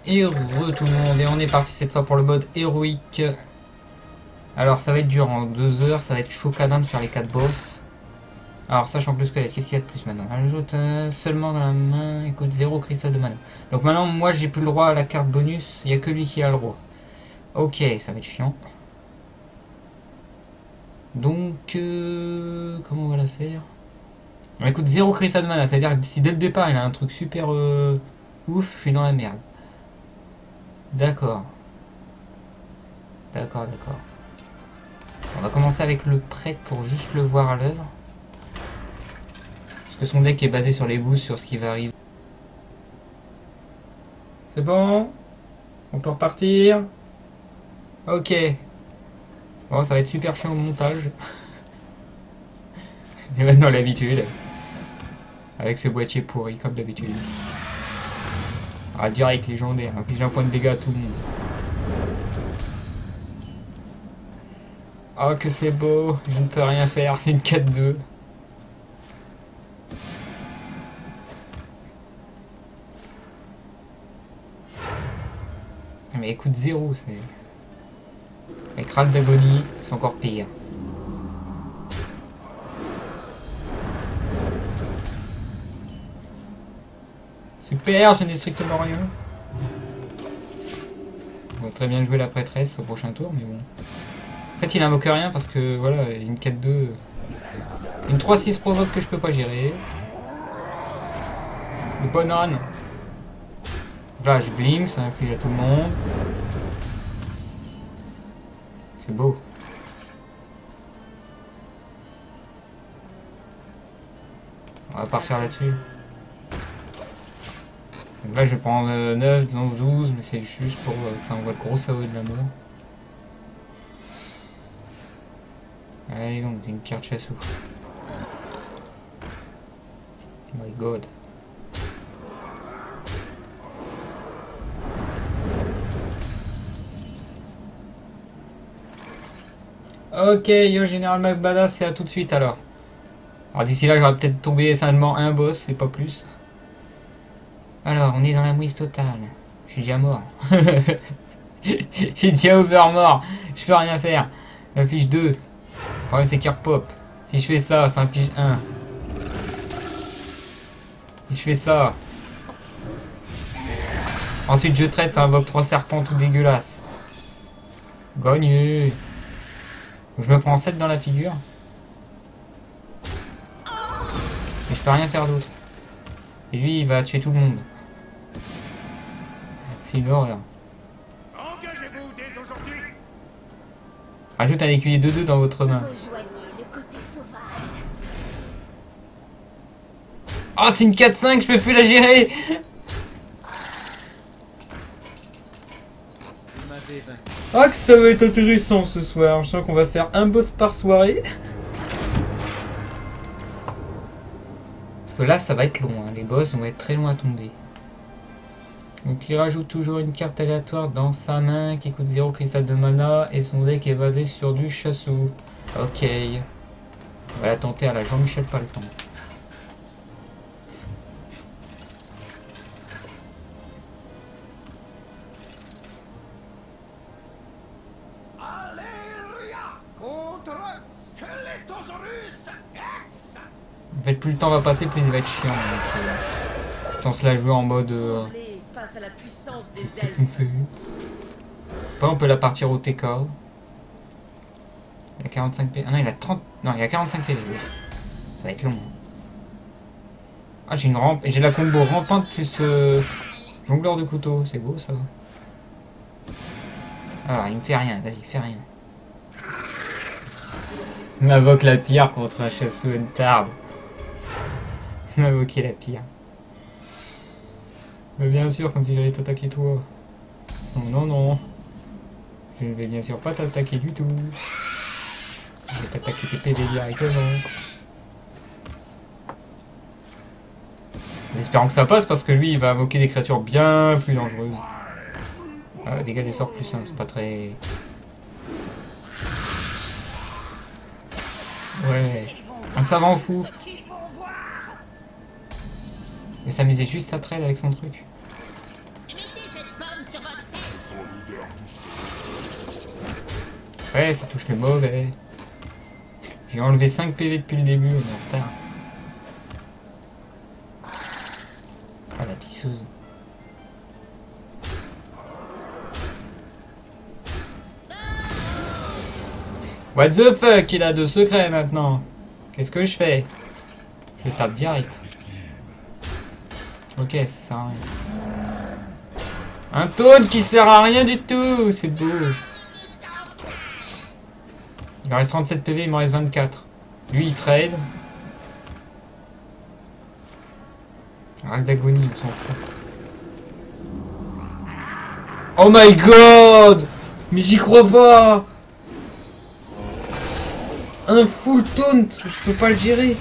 Et tout le monde, et on est parti cette fois pour le mode héroïque. Alors ça va être dur en 2 heures, ça va être chaud cadin de faire les 4 boss. Alors sachant que le squelette, qu'est-ce qu'il y a de plus maintenant? Ajoute seulement dans la main, écoute 0 cristal de mana. Donc maintenant moi j'ai plus le droit à la carte bonus, il n'y a que lui qui a le droit. Ok, ça va être chiant. Donc comment on va la faire? On écoute 0 cristal de mana, ça veut dire que si dès le départ il a un truc super ouf, je suis dans la merde. D'accord. D'accord. On va commencer avec le prêtre pour juste le voir à l'œuvre. Parce que son deck est basé sur les boosts, sur ce qui va arriver. C'est bon? On peut repartir? Ok. Bon, ça va être super chiant au montage. Et maintenant l'habitude. Avec ce boîtier pourri, comme d'habitude. Ah, direct légendaire. Puis j'ai un point de dégâts à tout le monde. Oh, que c'est beau. Je ne peux rien faire. C'est une 4-2. Mais écoute, 0, c'est... Avec Râle d'agonie, c'est encore pire. Super, je n'ai strictement rien. On va très bien jouer la prêtresse au prochain tour, mais bon. En fait, il invoque rien parce que, voilà, une 4-2... Une 3-6 provoque que je peux pas gérer. Le banane. Là, je blink, ça inflige à tout le monde. C'est beau. On va partir là-dessus. Donc là, je vais prendre 9, 12, mais c'est juste pour que ça envoie le gros SAO de la mort. Allez, donc, une carte chassou. Oh my god. Ok, yo Général McBadass, c'est à tout de suite alors. Alors d'ici là, j'aurais peut-être tombé simplement un boss et pas plus. Alors, on est dans la mouise totale. Je suis déjà mort. J'ai déjà overmort. Je peux rien faire. J'inflige 2. Le problème c'est qu'il repop. Si je fais ça, ça inflige 1. Si je fais ça. Ensuite je traite, ça invoque 3 serpents tout dégueulasses. Gagné. Je me prends 7 dans la figure. Mais je peux rien faire d'autre. Et lui il va tuer tout le monde. C'est une horreur. Rajoute un écuyer 2-2 dans votre main. Oh, c'est une 4-5, je peux plus la gérer. Ah, que ça va être intéressant ce soir. Je sens qu'on va faire un boss par soirée. Parce que là, ça va être long. Hein. Les boss vont être très loin à tomber. Donc il rajoute toujours une carte aléatoire dans sa main qui coûte 0 cristal de mana et son deck est basé sur du chassou. Ok. On va la tenter à la Jean-Michel Palton. En fait, plus le temps va passer, plus il va être chiant. Donc, on se la jouer en mode... Pas on peut la partir au TK. Il y a 45 PV. Ah non, il a 30... Non, il y a 45 PV. Ça va être long. Ah, j'ai une rampe. Et j'ai la combo rampante plus jongleur de couteau. C'est beau, ça. Alors, il me fait rien. Vas-y, fais rien. Il m'invoque la pire contre un chassou Untard. Il m'a invoqué la pire. Mais bien sûr, quand il allait t'attaquer toi. Non. Je ne vais bien sûr pas t'attaquer du tout. Je vais t'attaquer tes PV directement. En espérant que ça passe parce que lui il va invoquer des créatures bien plus dangereuses. Dégâts des sorts plus 1, c'est pas très... Ouais, un savant fou. Il s'amusait juste à trade avec son truc. Ouais, ça touche les mauvais. J'ai enlevé 5 PV depuis le début, on est en retard. Ah, la tisseuse. What the fuck, il a 2 secrets maintenant. Qu'est-ce que je fais? Je tape direct. Ok, ça sert à rien. Un taunt qui sert à rien du tout, c'est beau. Il me reste 37 PV, il m'en reste 24. Lui, il trade. Râle d'agonie, on s'en fout. Oh my god! Mais j'y crois pas! Un full taunt, je peux pas le gérer.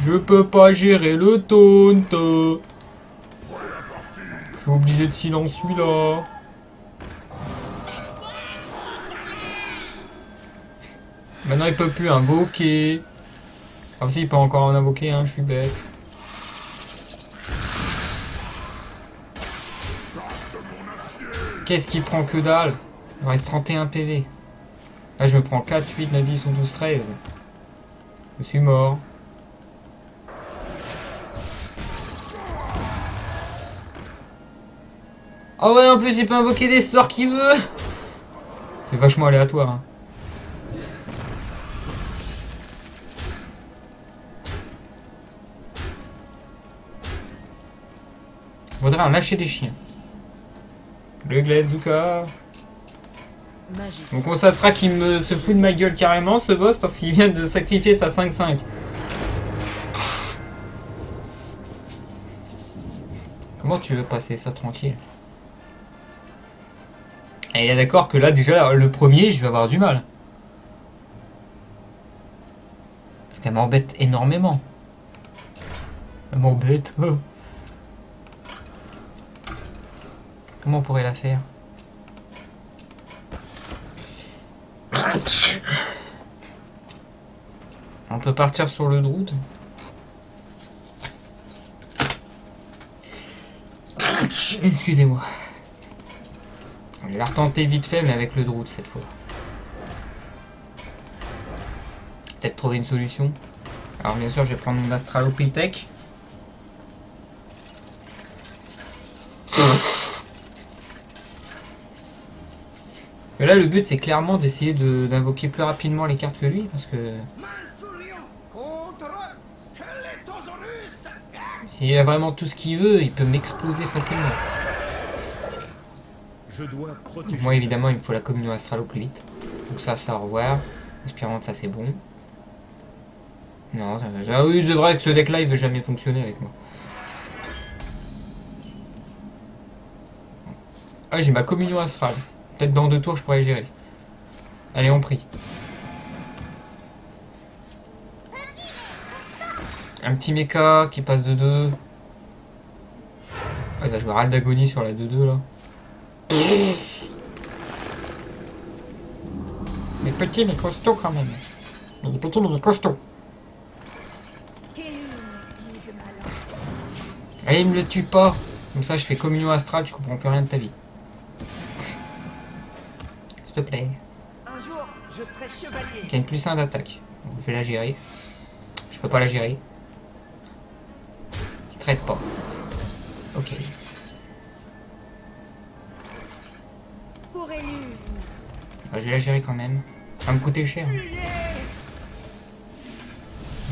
Je peux pas gérer le taunt. Je suis obligé de silence celui-là. Maintenant il peut plus invoquer. Ah si, il peut encore en invoquer un, je suis bête. Qu'est-ce qui prend que dalle? Il me reste 31 PV. Là je me prends 4, 8, 9, 10 ou 12, 13. Je suis mort. Ah ouais, en plus il peut invoquer des sorts qu'il veut. C'est vachement aléatoire. Hein. Faudrait en lâcher des chiens. Le Gledzuka. Donc on constatera qu'il se fout de ma gueule carrément ce boss parce qu'il vient de sacrifier sa 5-5. Comment tu veux passer ça tranquille? Et il est d'accord que là déjà le premier je vais avoir du mal. Parce qu'elle m'embête énormément. Elle m'embête. Comment on pourrait la faire? On peut partir sur le Druid. Excusez-moi. On va la retenter vite fait, mais avec le Druid cette fois. Peut-être trouver une solution. Alors bien sûr, je vais prendre mon Astralopithèque. Et là, le but, c'est clairement d'essayer d'invoquer plus rapidement les cartes que lui, parce que... S'il a vraiment tout ce qu'il veut, il peut m'exploser facilement. Donc moi, évidemment, il me faut la communion astrale au plus vite. Donc ça, au revoir. Inspirante, ça, c'est bon. Non, ça... Ah oui, c'est vrai que ce deck-là, il veut jamais fonctionner avec moi. Ah, j'ai ma communion astrale. Peut-être dans 2 tours, je pourrais le gérer. Allez, on prie. Un petit mecha qui passe de 2. Ah, il va jouer Râle d'agonie sur la 2-2 là. Mais petit mais costaud quand même. Mais petit mais costaud. Allez, il me le tue pas. Comme ça, je fais communion astrale, je comprends plus rien de ta vie. S'il te plaît. Un jour, je serai chevalier. Il y a une plus 1 d'attaque. Je vais la gérer. Je peux pas la gérer. Il traite pas. Ok. Je vais la gérer quand même. Ça va me coûter cher.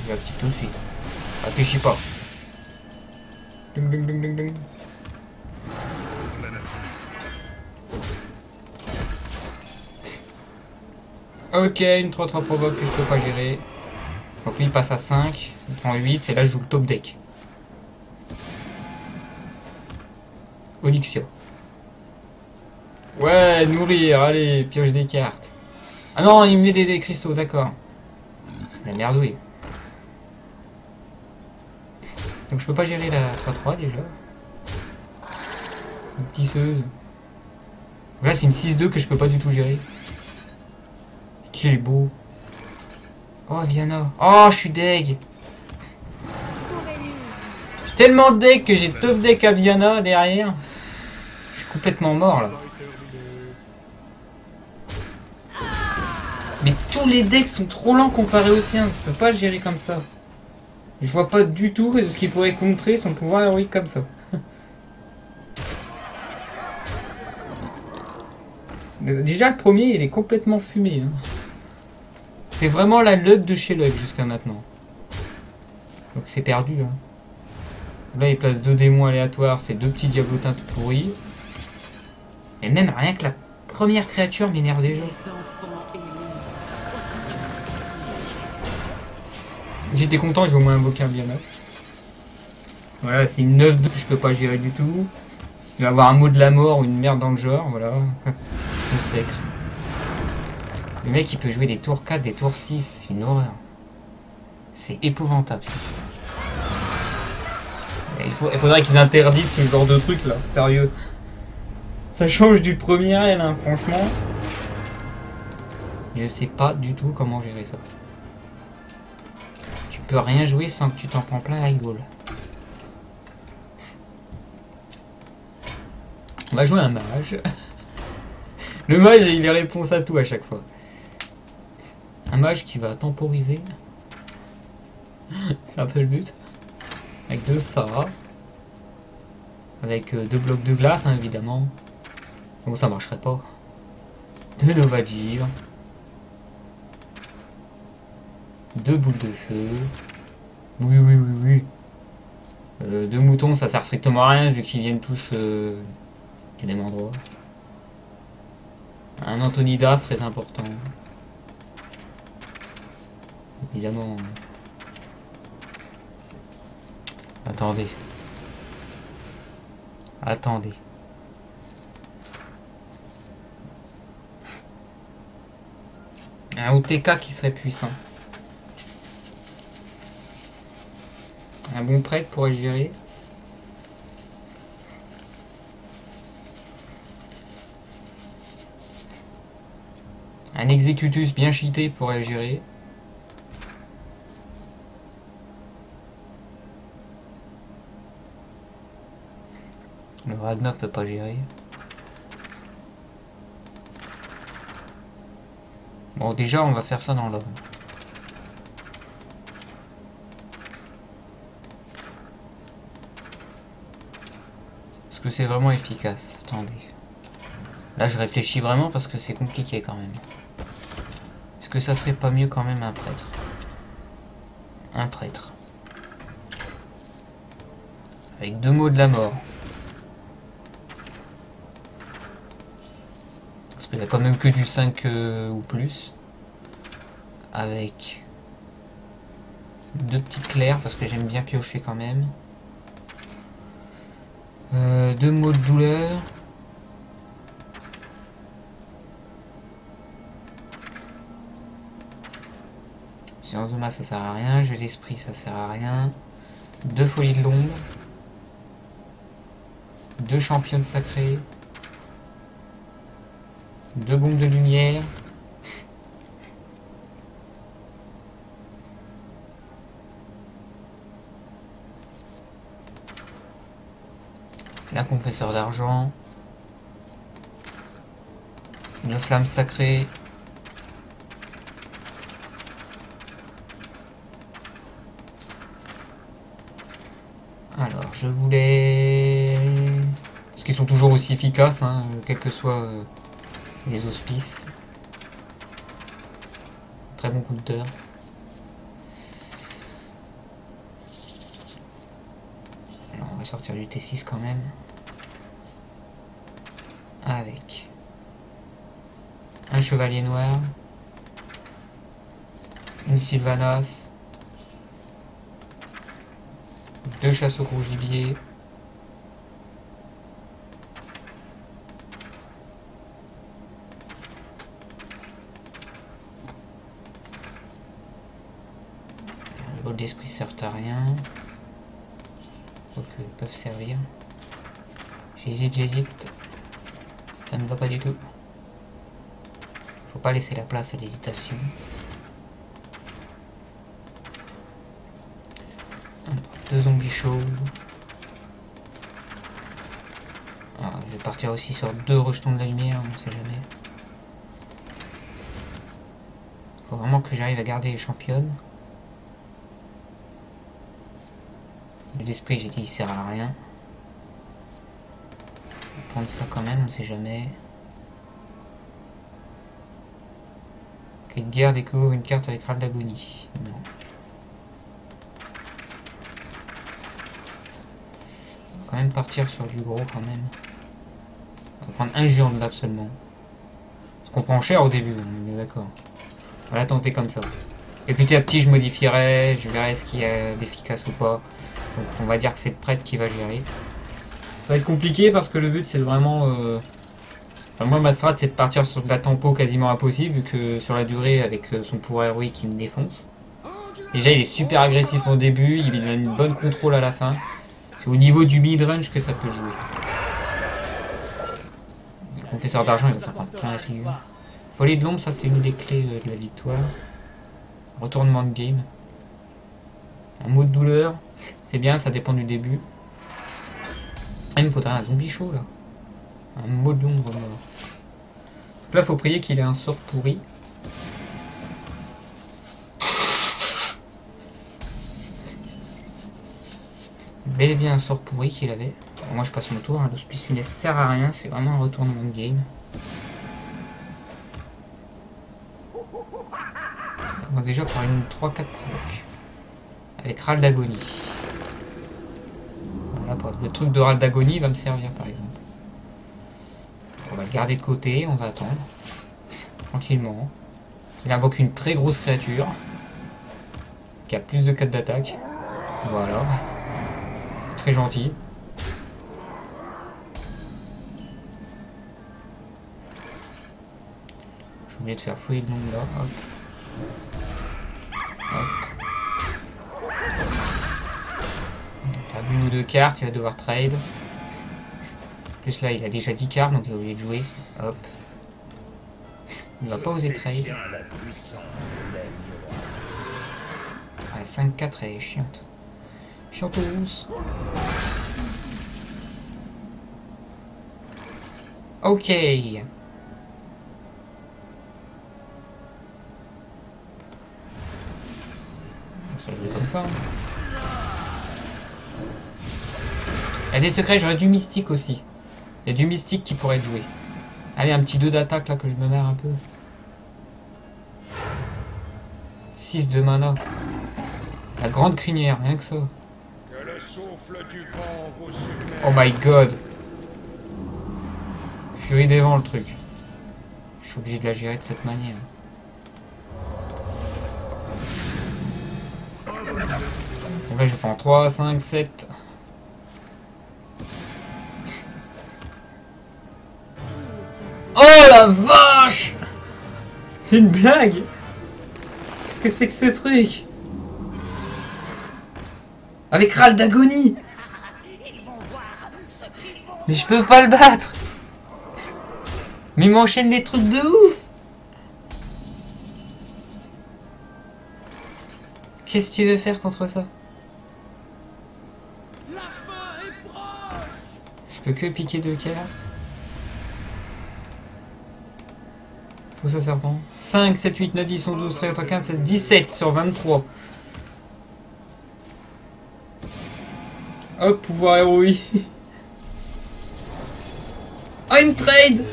Je l'active tout de suite. Réfléchis pas. Ding ding ding ding ding. Ok, une 3-3 provoque que je peux pas gérer. Donc lui il passe à 5, il prend 8 et là je joue le top deck. Onyxia. Ouais, nourrir, allez, pioche des cartes. Ah non, il me met des cristaux, d'accord. La merdouille. Donc je peux pas gérer la 3-3 déjà. Une tisseuse. Là c'est une 6-2 que je peux pas du tout gérer. Qu'il est beau. Oh Viana. Oh je suis deg. Je suis tellement deg que j'ai top deck à Viana derrière. Je suis complètement mort là. Mais tous les decks sont trop lents comparés aux siens. Je peux pas gérer comme ça. Je vois pas du tout ce qui pourrait contrer son pouvoir héroïque comme ça. Déjà le premier il est complètement fumé. Hein. C'est vraiment la luck de chez Luck jusqu'à maintenant. Donc c'est perdu là. Là il place 2 démons aléatoires, c'est 2 petits diablotins tout pourris. Et même rien que la première créature m'énerve déjà. J'étais content, j'ai au moins invoqué un bien-être. Voilà, c'est une 9-2 que je peux pas gérer du tout. Il va avoir un mot de la mort ou une merde dans le genre, voilà. C'est sacré. Le mec il peut jouer des tours 4, des tours 6, c'est une horreur. C'est épouvantable ça. Il faudrait qu'ils interdisent ce genre de truc là, sérieux. Ça change du premier L, hein, franchement. Je sais pas du tout comment gérer ça. Tu peux rien jouer sans que tu t'en prends plein la gueule. On va jouer un mage. Le mage il a réponse à tout à chaque fois. Un mage qui va temporiser. C'est un peu le but. Avec 2 ça. Avec 2 blocs de glace hein, évidemment. Donc ça marcherait pas. 2 Novagir. 2 boules de feu. Oui, oui, oui, oui. 2 moutons, ça sert strictement à rien vu qu'ils viennent tous du même endroit. Un Antonida, très important. Évidemment. Attendez. Attendez. Un OTK qui serait puissant. Un bon prêtre pourrait gérer. Un Executus bien cheaté pourrait gérer. Le Ragnar peut pas gérer. Bon déjà on va faire ça dans l'ordre. Est-ce que c'est vraiment efficace? Attendez. Là je réfléchis vraiment parce que c'est compliqué quand même. Est-ce que ça serait pas mieux quand même un prêtre? Un prêtre. Avec 2 mots de la mort. Parce qu'il n'y a quand même que du 5 ou plus. Avec 2 petites claires parce que j'aime bien piocher quand même. 2 mots de douleur. Silence de masse ça sert à rien. Jeu d'esprit ça sert à rien. 2 folies de l'ombre. 2 championnes sacrées. 2 bombes de lumière. Un compresseur d'argent. Une flamme sacrée. Alors, je voulais... Parce qu'ils sont toujours aussi efficaces, hein, quels que soient les auspices. Très bon counter. Alors, on va sortir du T6 quand même. Avec un chevalier noir. Une Sylvanas. 2 chasses au gros gibier. Les vols d'esprit servent à rien. Donc ils peuvent servir. J'hésite. Ça ne va pas du tout. Faut pas laisser la place à l'hésitation. Deux zombies chauves. Ah, je vais partir aussi sur 2 rejetons de la lumière, on sait jamais. Faut vraiment que j'arrive à garder les championnes. L'esprit, j'ai dit, il sert à rien. On va prendre ça quand même, on sait jamais. Clé de guerre découvre une carte avec râle d'agonie. Non. On va quand même partir sur du gros quand même. On va prendre un géant de lave seulement. Parce qu'on prend cher au début, on est d'accord. On va la tenter comme ça. Et petit à petit je modifierai, je verrai ce qui est efficace ou pas. Donc on va dire que c'est le prêtre qui va gérer. Ça va être compliqué parce que le but c'est vraiment... Enfin, moi ma strat c'est de partir sur de la tempo quasiment impossible vu que sur la durée avec son pouvoir héroïque il me défonce. Déjà il est super agressif au début, il a une bonne contrôle à la fin. C'est au niveau du mid-range que ça peut jouer. Le confesseur d'argent il va s'en prendre plein la figure. Folie de l'ombre, ça c'est une des clés de la victoire. Retournement de game. Un mot de douleur. C'est bien, ça dépend du début. Ah, il me faudrait un zombie chaud là. Un mot de l'ombre mort. Donc là, faut prier qu'il ait un sort pourri. Bel et bien un sort pourri qu'il avait. Bon, moi je passe mon tour. Hein. L'hospice funeste sert à rien, c'est vraiment un retournement de game. On commence déjà par une 3-4 provoque. Avec râle d'agonie. Voilà, le truc de râle d'agonie va me servir par exemple. On va le garder de côté, on va attendre. Tranquillement. Il invoque une très grosse créature. Qui a plus de 4 d'attaque. Voilà. Très gentil. J'ai oublié de faire fouiller le nombre là. Hop. Hop. Il a perdu une ou 2 cartes, il va devoir trade. En plus là il a déjà 10 cartes donc il va oublier de jouer. Hop. Il va pas oser trade. La 5-4 elle est chiante. Chiantous. Ok. Ça va jouer comme ça. Il y a des secrets, j'aurais du mystique aussi. Il y a du mystique qui pourrait être joué. Allez, un petit 2 d'attaque là que je me mère un peu. 6 de mana. La grande crinière, rien que ça. Oh my god. Furie des vents le truc. Je suis obligé de la gérer de cette manière. Donc là je prends 3, 5, 7. Oh la vache! C'est une blague! Qu'est-ce que c'est que ce truc? Avec râle d'agonie! Mais je peux pas le battre! Mais il m'enchaîne des trucs de ouf! Qu'est-ce que tu veux faire contre ça? Je peux que piquer 2 cartes. Faut ça serpent. 5, 7, 8, 9, 10, 11, 12, 13, 14, 15, 16, 17 sur 23. Hop, pouvoir héroïque. Oh, il me trade!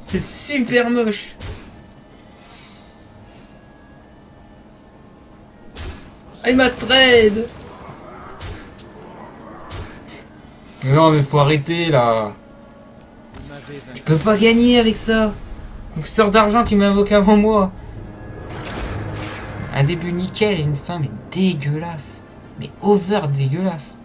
C'est super moche. Ah, il m'a trade! Non, mais faut arrêter là. Je peux pas gagner avec ça. Confesseur d'argent qui m'invoque avant moi. Un début nickel et une fin mais dégueulasse. Mais over dégueulasse.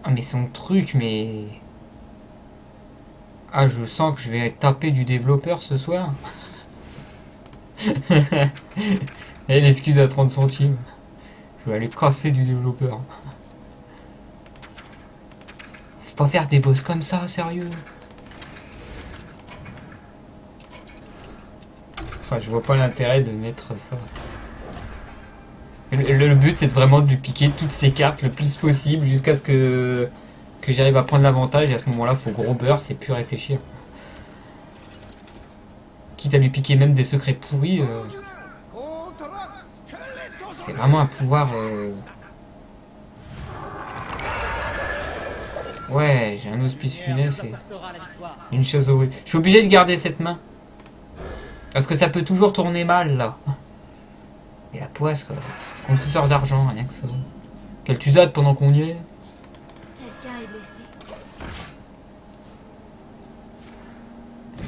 Ah mais son truc mais... Ah je sens que je vais taper du développeur ce soir. Et l'excuse à 30 centimes. Je vais aller casser du développeur. Je peux pas faire des boss comme ça, sérieux. Enfin, je vois pas l'intérêt de mettre ça. Le but c'est vraiment de lui piquer toutes ses cartes le plus possible jusqu'à ce que j'arrive à prendre l'avantage et à ce moment-là faut gros beurre, c'est plus réfléchir. Quitte à lui piquer même des secrets pourris, c'est vraiment un pouvoir... Ouais, j'ai un hospice funeste et une chasse au... Je suis obligé de garder cette main. Parce que ça peut toujours tourner mal là. Et la poisse quoi. Confesseur d'argent, rien que ça. Quelle tusade pendant qu'on y est.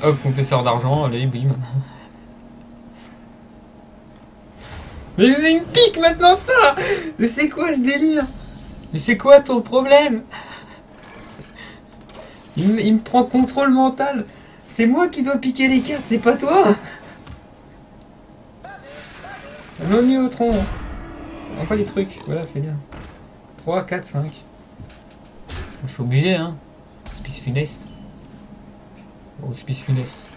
Hop, confesseur d'argent, allez, bim. Mais il me pique maintenant ça. Mais c'est quoi ce délire? Mais c'est quoi ton problème? Il me prend contrôle mental. C'est moi qui dois piquer les cartes, c'est pas toi. Non, mieux au tronc. Enfin les trucs, voilà, c'est bien. 3, 4, 5. Je suis obligé, hein. Hospice funeste. Hospice funeste.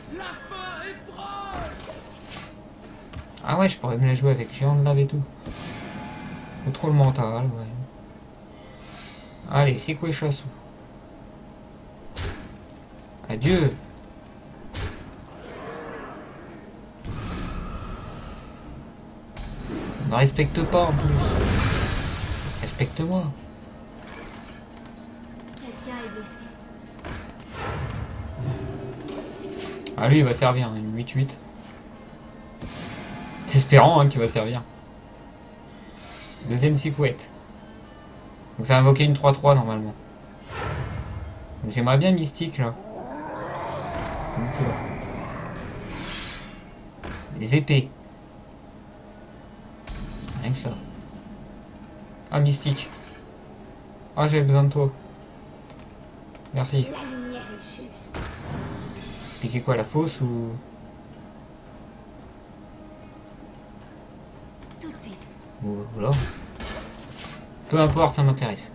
Ah ouais, je pourrais me la jouer avec géant de lave et tout. Contrôle mental, ouais. Allez, c'est quoi les chassous? Adieu. On ne respecte pas en plus. Respecte-moi. Ah lui il va servir, une 8-8. Espérant hein, qu'il va servir. Deuxième secouette. Donc ça va invoquer une 3-3 normalement. J'aimerais bien mystique là. Donc, les épées. Rien que ça. Ah mystique. Ah j'avais besoin de toi. Merci. Piquer quoi, la fausse ou... Voilà. Peu importe, ça m'intéresse.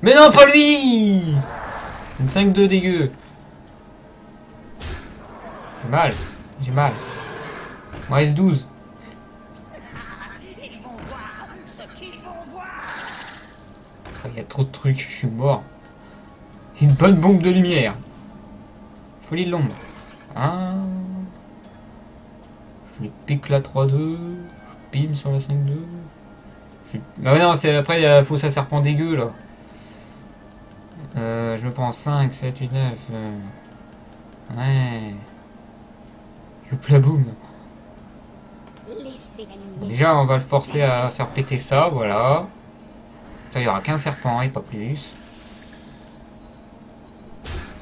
Mais non, pas lui! Une 5-2 dégueu. J'ai mal. J'ai mal. Il me reste 12. Il y a trop de trucs, je suis mort. Une bonne bombe de lumière. Folie de l'ombre. Ah. Je lui pique la 3-2. Je pime sur la 5-2. Ah non, c'est après il faut ça serpent dégueu là. Je me prends 5, 7, 8, 9. Ouais. Je plaboum. Déjà on va le forcer à faire péter ça, voilà. Ça, il n'y aura qu'un serpent et pas plus.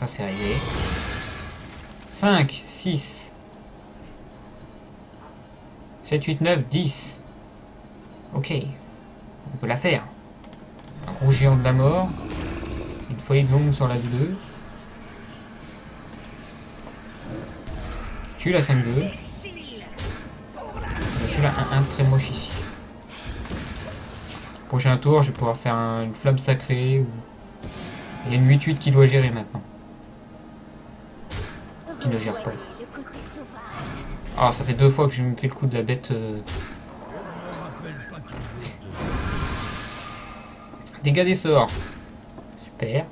Ça, c'est réglé. 5, 6, 7, 8, 9, 10. Ok. On peut la faire. Un gros géant de la mort. Une folie de l'ombre sur la 2. Tu la 5-2. Tu la 1-1 très moche ici. Prochain tour, je vais pouvoir faire une flamme sacrée. Il y a une 8-8 qui doit gérer maintenant. Qui ne gère pas. Ah, ça fait 2 fois que je me fais le coup de la bête. Dégâts des sorts. Super.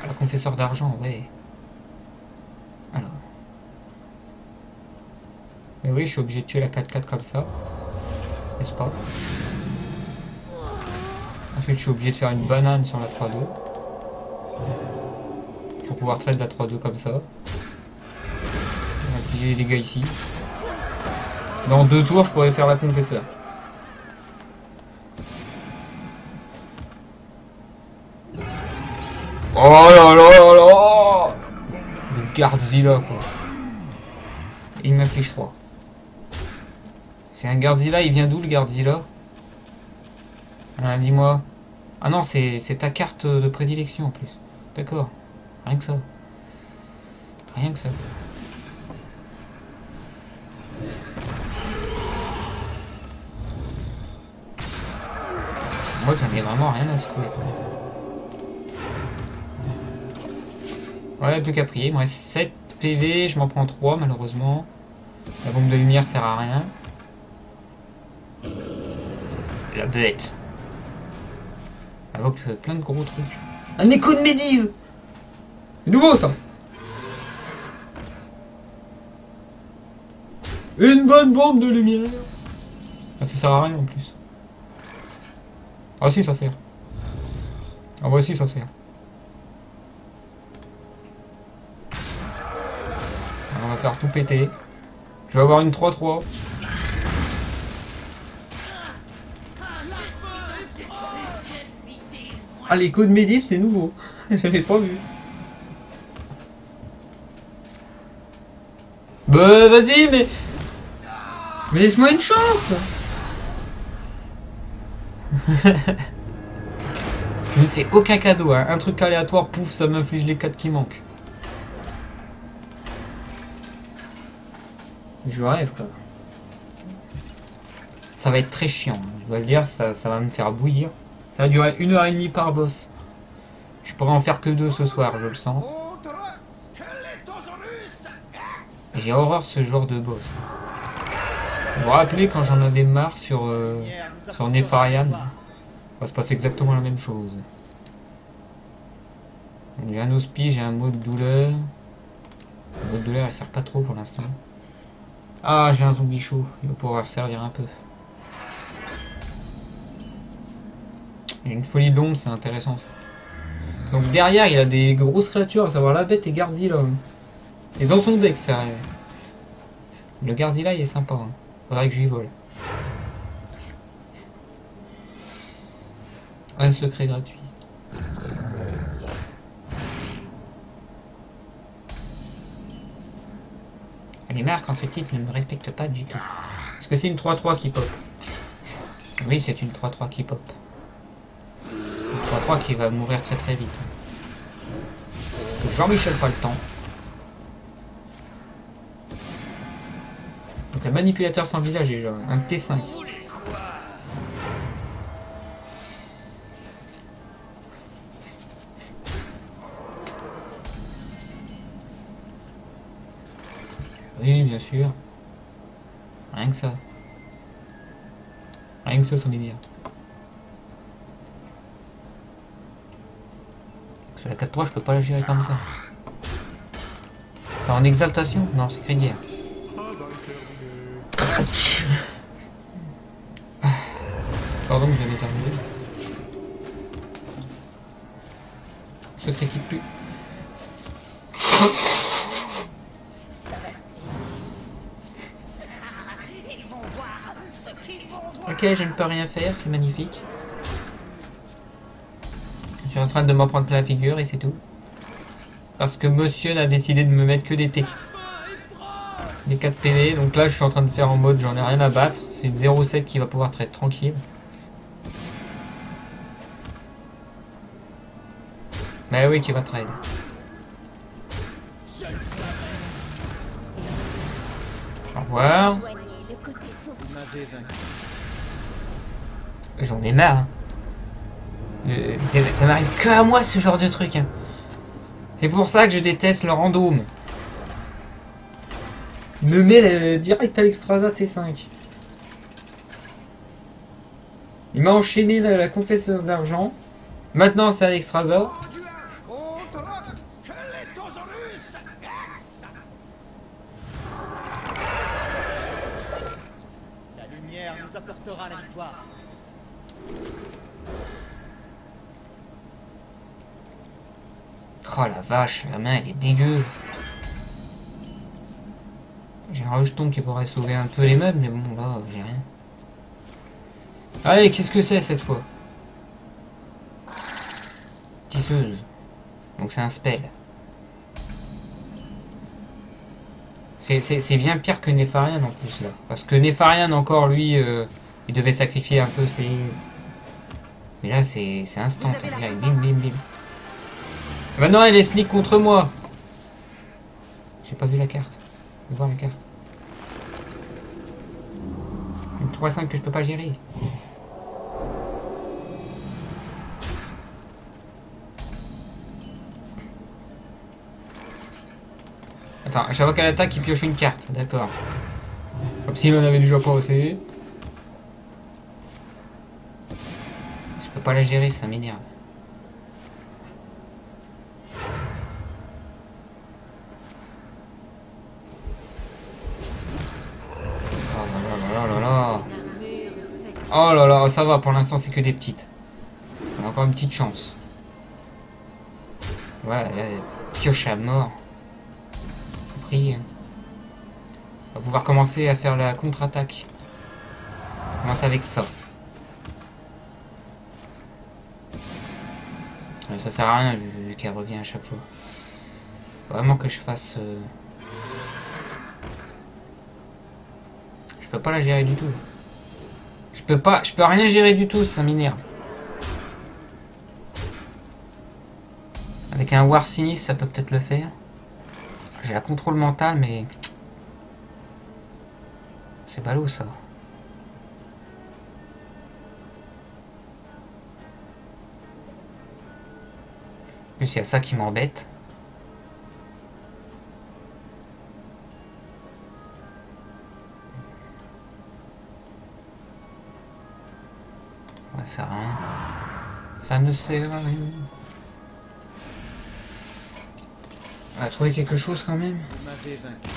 Ah, confesseur d'argent, ouais. Alors. Mais oui, je suis obligé de tuer la 4-4 comme ça. N'est-ce pas? Ensuite, je suis obligé de faire une banane sur la 3-2. Pour pouvoir trade la 3-2 comme ça. On va infliger les dégâts ici. Dans 2 tours, je pourrais faire la confesseur. Oh là là là là! Le Gardzilla, quoi. Et il m'inflige 3. C'est un Gardzilla, il vient d'où le Gardzilla? Ah, dis-moi. Ah non, c'est ta carte de prédilection en plus. D'accord. Rien que ça. Rien que ça. Moi, j'en ai vraiment rien à secouer. Ouais, plus qu'à prier. Il me reste 7 PV. Je m'en prends 3, malheureusement. La bombe de lumière sert à rien. La bête. Elle invoque plein de gros trucs. Un écho de Médive! C'est nouveau, ça! Une bonne bombe de lumière! Ah, ça sert à rien en plus. Ah si, ça sert. Ah bah si, ça sert. Alors, on va faire tout péter. Je vais avoir une 3-3. Ah, les codes Médiv, c'est nouveau. Je l'ai pas vu. Bah vas-y, mais laisse-moi une chance. Je ne fais aucun cadeau, hein. Un truc aléatoire, pouf, ça m'inflige les 4 qui manquent. Je rêve, quoi. Ça va être très chiant, je dois le dire, ça va me faire bouillir. Ça va durer 1h30 par boss. Je pourrais en faire que 2 ce soir, je le sens. J'ai horreur ce genre de boss. Vous vous rappelez quand j'en avais marre sur Nefarian? Va se passer exactement la même chose. J'ai un hospi, j'ai un mot de douleur. Le mot de douleur il sert pas trop pour l'instant. Ah, j'ai un zombie chaud, il va pouvoir servir un peu. J'ai une folie d'ombre, c'est intéressant ça. Donc derrière il y a des grosses créatures, à savoir la bête et Garzilla. C'est dans son deck ça. Le Garzilla il est sympa, hein. Faudrait que je lui vole. Un secret gratuit. Elle est marre quand ce type ne me respecte pas du tout. Est-ce que c'est une 3-3 qui pop? Oui, c'est une 3-3 qui pop. Une 3-3 qui va mourir très très vite. Jean-Michel pas le temps. Donc un manipulateur sans visage déjà. Un T5. Oui, bien sûr. Rien que ça. Rien que ça m'énerve. La 4-3, je peux pas la gérer comme ça. Enfin, en exaltation? Non, c'est crinière. Pardon, je vais terminer. Secret qui pue. Ok, je ne peux rien faire, c'est magnifique. Je suis en train de m'en prendre plein la figure et c'est tout. Parce que monsieur n'a décidé de me mettre que des T. Des 4 PV, donc là je suis en train de faire en mode j'en ai rien à battre. C'est une 0,7 qui va pouvoir être tranquille. Mais oui, qui va trade. Au revoir. J'en ai marre. Hein. Ça m'arrive que à moi ce genre de truc. Hein. C'est pour ça que je déteste le random. Il me met direct à l'extrasa T5. Il m'a enchaîné la confesseuse d'argent. Maintenant c'est à l'extrasa. La lumière nous apportera la victoire. Oh la vache, la main elle est dégueu. J'ai un rejeton qui pourrait sauver un peu les meubles, mais bon là j'ai rien. Allez, qu'est-ce que c'est cette fois? Tisseuse. Donc c'est un spell. C'est bien pire que Nefarian en plus là. Parce que Nefarian encore lui, il devait sacrifier un peu ses... Mais là c'est instant. Là, bim bim bim. Maintenant elle est sneak contre moi. J'ai pas vu la carte. Je vais voir la carte. Une 3-5 que je peux pas gérer. Attends, à chaque fois qu'elle attaque, il pioche une carte. D'accord. Comme s'il en avait déjà pas assez. Je peux pas la gérer, ça m'énerve. Oh là là, ça va, pour l'instant c'est que des petites. On a encore une petite chance. Ouais, là, pioche à mort. Pris. On va pouvoir commencer à faire la contre-attaque. On commence avec ça. Mais ça sert à rien vu qu'elle revient à chaque fois. Faut vraiment que je fasse... Je peux pas la gérer du tout. Je peux rien gérer du tout, ça m'énerve. Avec un War Sinistre, ça peut peut-être le faire. J'ai la contrôle mentale, mais... C'est ballot, ça. En plus, il y a ça qui m'embête. Ça sert à rien. Ça ne sert à rien. On va trouver quelque chose quand même. Vous m'avez vaincu.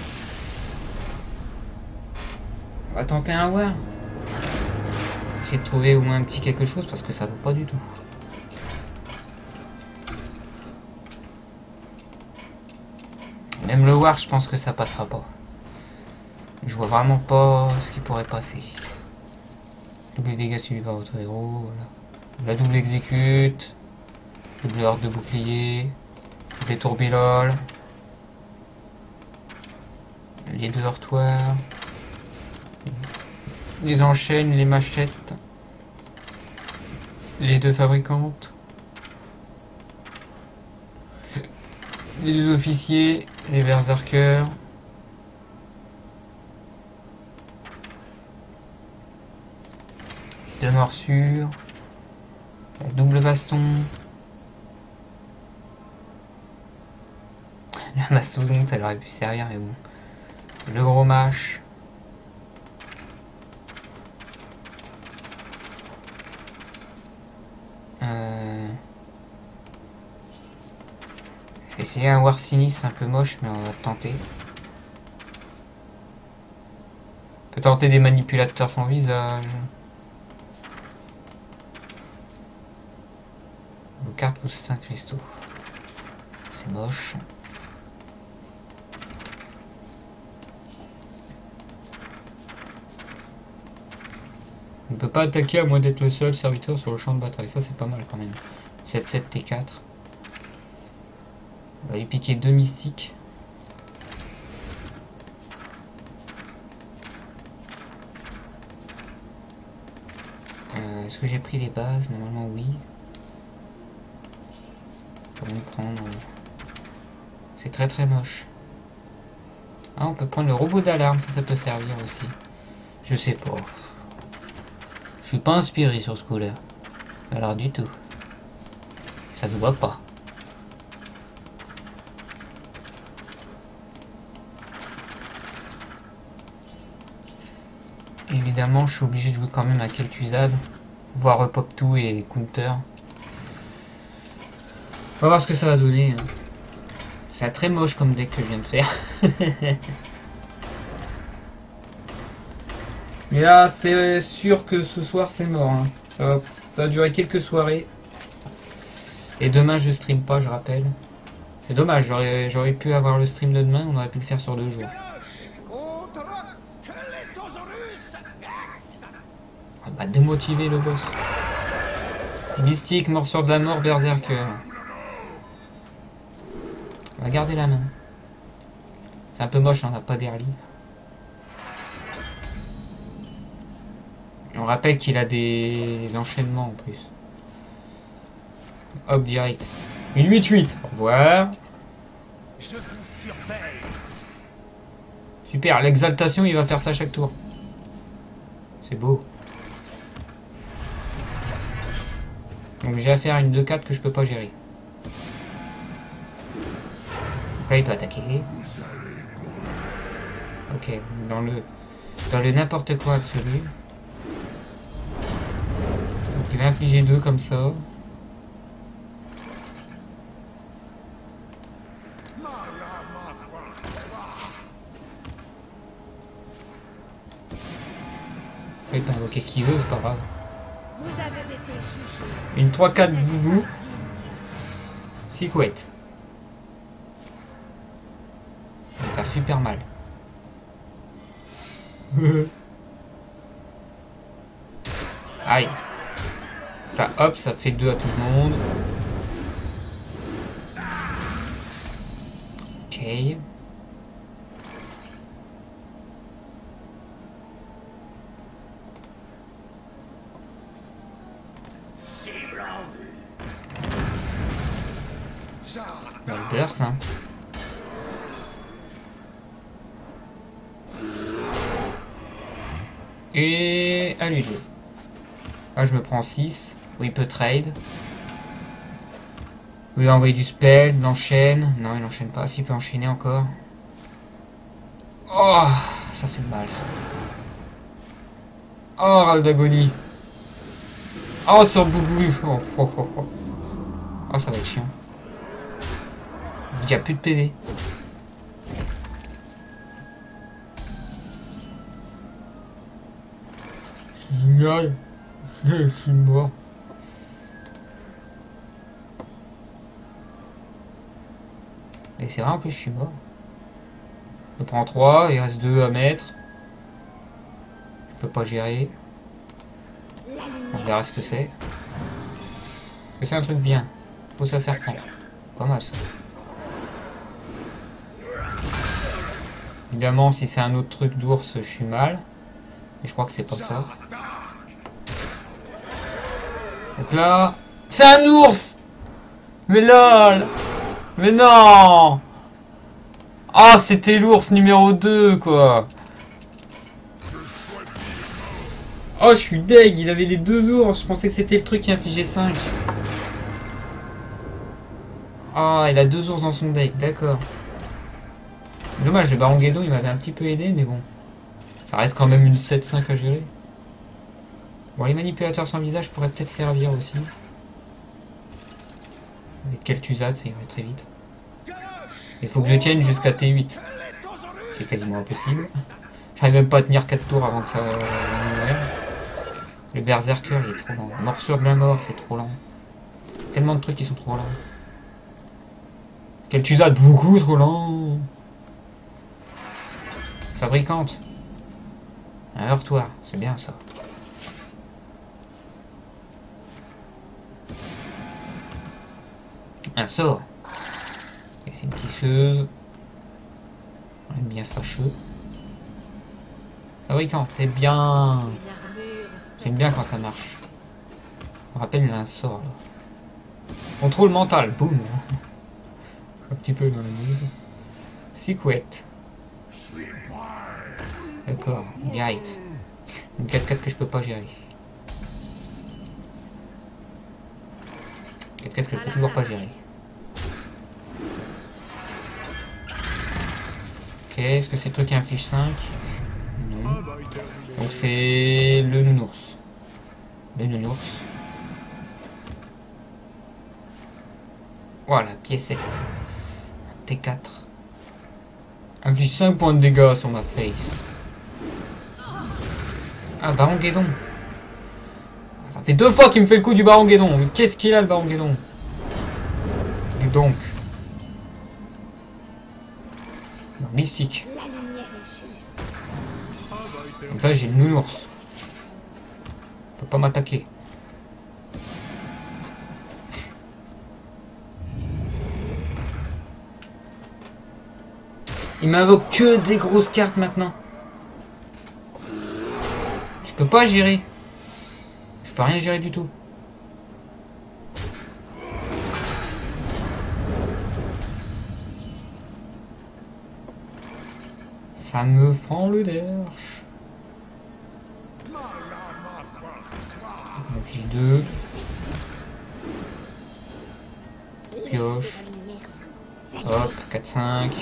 On va tenter un war. Essayer de trouver au moins un petit quelque chose parce que ça va pas du tout. Même le war, je pense que ça passera pas. Je vois vraiment pas ce qui pourrait passer. Double dégâts suivi par votre héros, voilà. La double exécute. Double horde de bouclier. Les tourbillol. Les deux heurtoirs. Les enchaînes, les machettes. Les deux fabricantes. Les deux officiers. Les berserkers. Deux morsures. La double baston. La mastodonte, elle aurait pu servir, mais bon. Le gros mâche. Je vais essayer un War Sinistre un peu moche, mais on va tenter. On peut tenter des manipulateurs sans visage. Vos cartes poussent un cristaux. C'est moche. On ne peut pas attaquer à moins d'être le seul serviteur sur le champ de bataille. Ça, c'est pas mal quand même. 7-7 T4. On va lui piquer 2 mystiques. Est-ce que j'ai pris les bases? Normalement, oui. On peut même prendre... C'est très très moche. Ah, on peut prendre le robot d'alarme. Ça peut servir aussi. Je sais pas. Je suis pas inspiré sur ce coup-là. Alors du tout. Ça se voit pas. Évidemment, je suis obligé de jouer quand même à Kel'Thuzad. Voir Repop 2 et Counter. On va voir ce que ça va donner. C'est très moche comme deck que je viens de faire. Mais là, c'est sûr que ce soir, c'est mort. Hein. Ça va durer quelques soirées. Et demain, je stream pas, je rappelle. C'est dommage, j'aurais pu avoir le stream de demain, on aurait pu le faire sur 2 jours. On va démotiver le boss. Mystique, morsure de la mort, berserker. On va garder la main. C'est un peu moche, on n'a pas d'early. On rappelle qu'il a des enchaînements en plus. Hop, direct. Une 8-8. Au revoir. Super, l'exaltation, il va faire ça chaque tour. C'est beau. Donc j'ai affaire à une 2-4 que je peux pas gérer. Donc là, il peut attaquer. Ok, dans le n'importe quoi absolu. Donc il va infliger 2 comme ça. Il peut invoquer ce qu'il veut, c'est pas grave. Vous avez été jugé. Une 3-4 boubou. Secret. Ça va faire super mal. Aïe. Là, hop, ça fait 2 à tout le monde. Ok. Dans le burst, hein. Et à lui jouer. Là, je me prends 6. Oui, il peut trade. Oui, il va envoyer du spell. Il enchaîne. Non, il n'enchaîne pas. S'il peut enchaîner encore. Oh, ça fait mal, ça. Oh, râle d'agonie. Oh, sur Boubou. Oh, oh, oh, oh. Oh, ça va être chiant. Il n'y a plus de PV. Génial. Je suis mort. Et c'est vrai, en plus, je suis mort. Je prends 3, il reste 2 à mettre. Je peux pas gérer. On verra ce que c'est. Mais c'est un truc bien. Faut ça serpent. Pas mal ça. Évidemment, si c'est un autre truc d'ours, je suis mal. Mais je crois que c'est pas ça. Donc là... C'est un ours! Mais lol! Mais non! Ah, c'était l'ours numéro 2, quoi! Oh, je suis deg, il avait les 2 ours. Je pensais que c'était le truc qui infligeait 5. Ah, il a 2 ours dans son deck, d'accord. Dommage, le Baron Guédon, il m'avait un petit peu aidé, mais bon. Ça reste quand même une 7-5 à gérer. Bon, les manipulateurs sans visage pourraient peut-être servir aussi. Avec Kel'Thuzad, ça irait très vite. Il faut que je tienne jusqu'à T8. C'est quasiment impossible. J'arrive même pas à tenir 4 tours avant que ça... Le Berserker, il est trop lent. Morsure de la mort, c'est trop lent. Tellement de trucs qui sont trop lents. Kel'Thuzad, beaucoup trop lent. Fabricante. Un heurtoir, c'est bien ça. Un sort. Et c'est une tisseuse. On aime bien fâcheux. Fabricante, c'est bien. J'aime bien quand ça marche. On rappelle, il y a un sort là. Contrôle mental, boum. Un petit peu dans la mise. Secret. D'accord, direct. Une 4-4 que je peux pas gérer. 4-4 que je peux toujours pas gérer. Ok, est-ce que c'est le truc qui inflige 5? Non. Donc c'est le nounours. Le nounours. Voilà, piécette. T4. Inflige 5 points de dégâts sur ma face. Ah, Baron Guédon. Ça fait 2 fois qu'il me fait le coup du Baron Guédon. Qu'est-ce qu'il a, le Baron Guédon? Et donc. Non, mystique. Comme ça, j'ai le nounours. Il peut pas m'attaquer. Il m'invoque que des grosses cartes maintenant. Je peux pas gérer. Je peux rien gérer du tout. Ça me prend le derche. On affiche 2. Pioche. Hop, 4-5.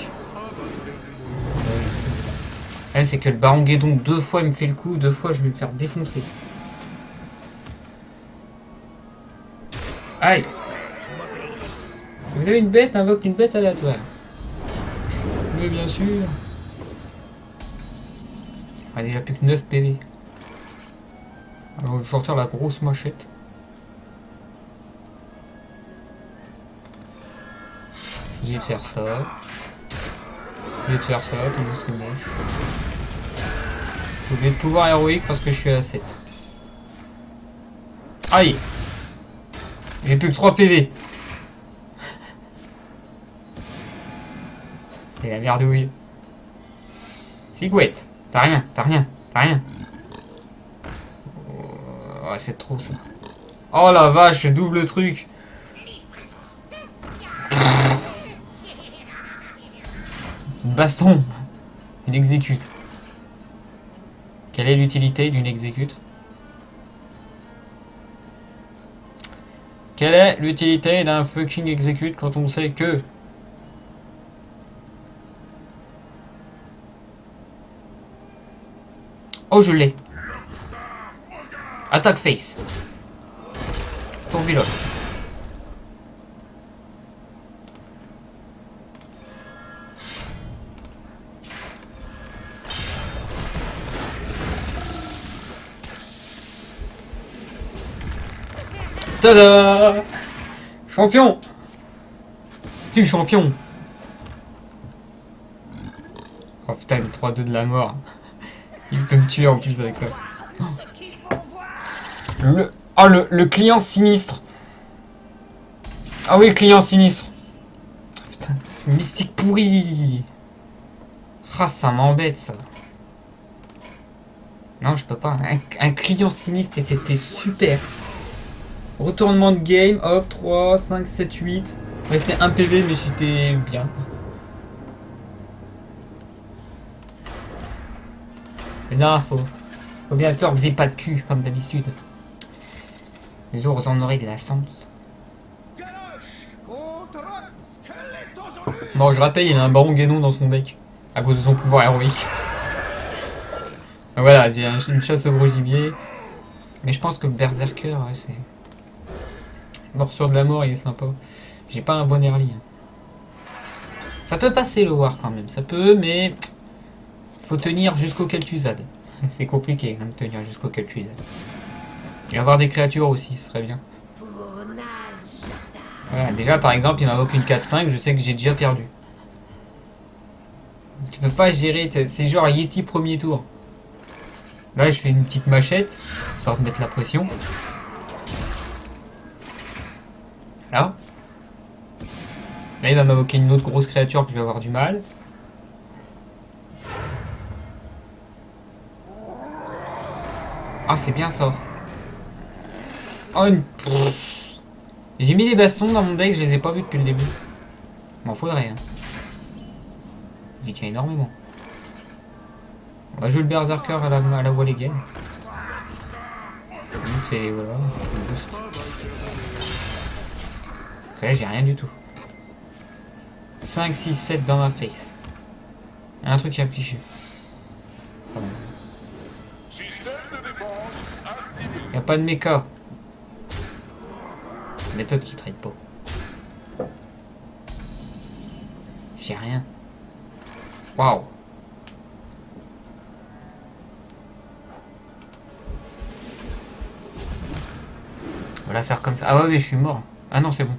C'est que le baron Guédon, 2 fois il me fait le coup, 2 fois je vais me faire défoncer. Aïe. Si vous avez une bête, invoque une bête aléatoire. Oui, bien sûr. Ah, déjà plus que 9 PV. Alors, je vais sortir la grosse machette. J'ai oublié de faire ça. J'ai oublié de faire ça, tellement c'est moche. J'ai oublié de pouvoir héroïque parce que je suis à 7. Aïe. J'ai plus que 3 PV. C'est la merdouille. Figouette. T'as rien, t'as rien, t'as rien. Oh, c'est trop ça. Oh la vache, double truc. Baston. Une exécute. Quelle est l'utilité d'une exécute? Quelle est l'utilité d'un fucking exécute quand on sait que... Oh, je l'ai. Attaque face. Tourbillon. Tada! Champion! Tu champion! Oh putain, le 3-2 de la mort. Il peut me tuer en plus avec ça. Le client sinistre. Ah oui, le client sinistre. Putain, mystique pourri. Ah, ça m'embête ça. Non, je peux pas. Un client sinistre et c'était super. Retournement de game, hop, 3, 5, 7, 8. Restait 1 PV, mais c'était bien. Mais non, faut bien sûr que vous n'ayez pas de cul, comme d'habitude. Les jours retournerai de la centre. Bon, je rappelle, il a un baron Guénon dans son deck. À cause de son pouvoir héroïque. Voilà, j'ai une chasse au gros gibier. Mais je pense que le Berserker, ouais, c'est... Morsure de la mort, il est sympa. J'ai pas un bon early. Ça peut passer le war quand même. Ça peut, mais... Faut tenir jusqu'au Kel'Thuzad. C'est compliqué hein, de tenir jusqu'au Kel'Thuzad. Et avoir des créatures aussi, ce serait bien. Voilà, déjà par exemple, il m'invoque une 4-5, je sais que j'ai déjà perdu. Tu peux pas gérer, c'est genre Yeti premier tour. Là, je fais une petite machette, histoire de mettre la pression. Là. Là, il va m'invoquer une autre grosse créature que je vais avoir du mal. Ah, c'est bien ça. Oh, une... J'ai mis des bastons dans mon deck, je les ai pas vus depuis le début. M'en faudrait. Hein. J'y tiens énormément. On va jouer le Berserker à la Wall Again. C'est... voilà. Boost. Là, j'ai rien du tout. 5, 6, 7 dans ma face. Il y a un truc qui est affiché. Pardon. Il n'y a pas de méca. Méthode qui trade pas. J'ai rien. Waouh. On va la faire comme ça. Ah ouais, mais je suis mort. Ah non, c'est bon.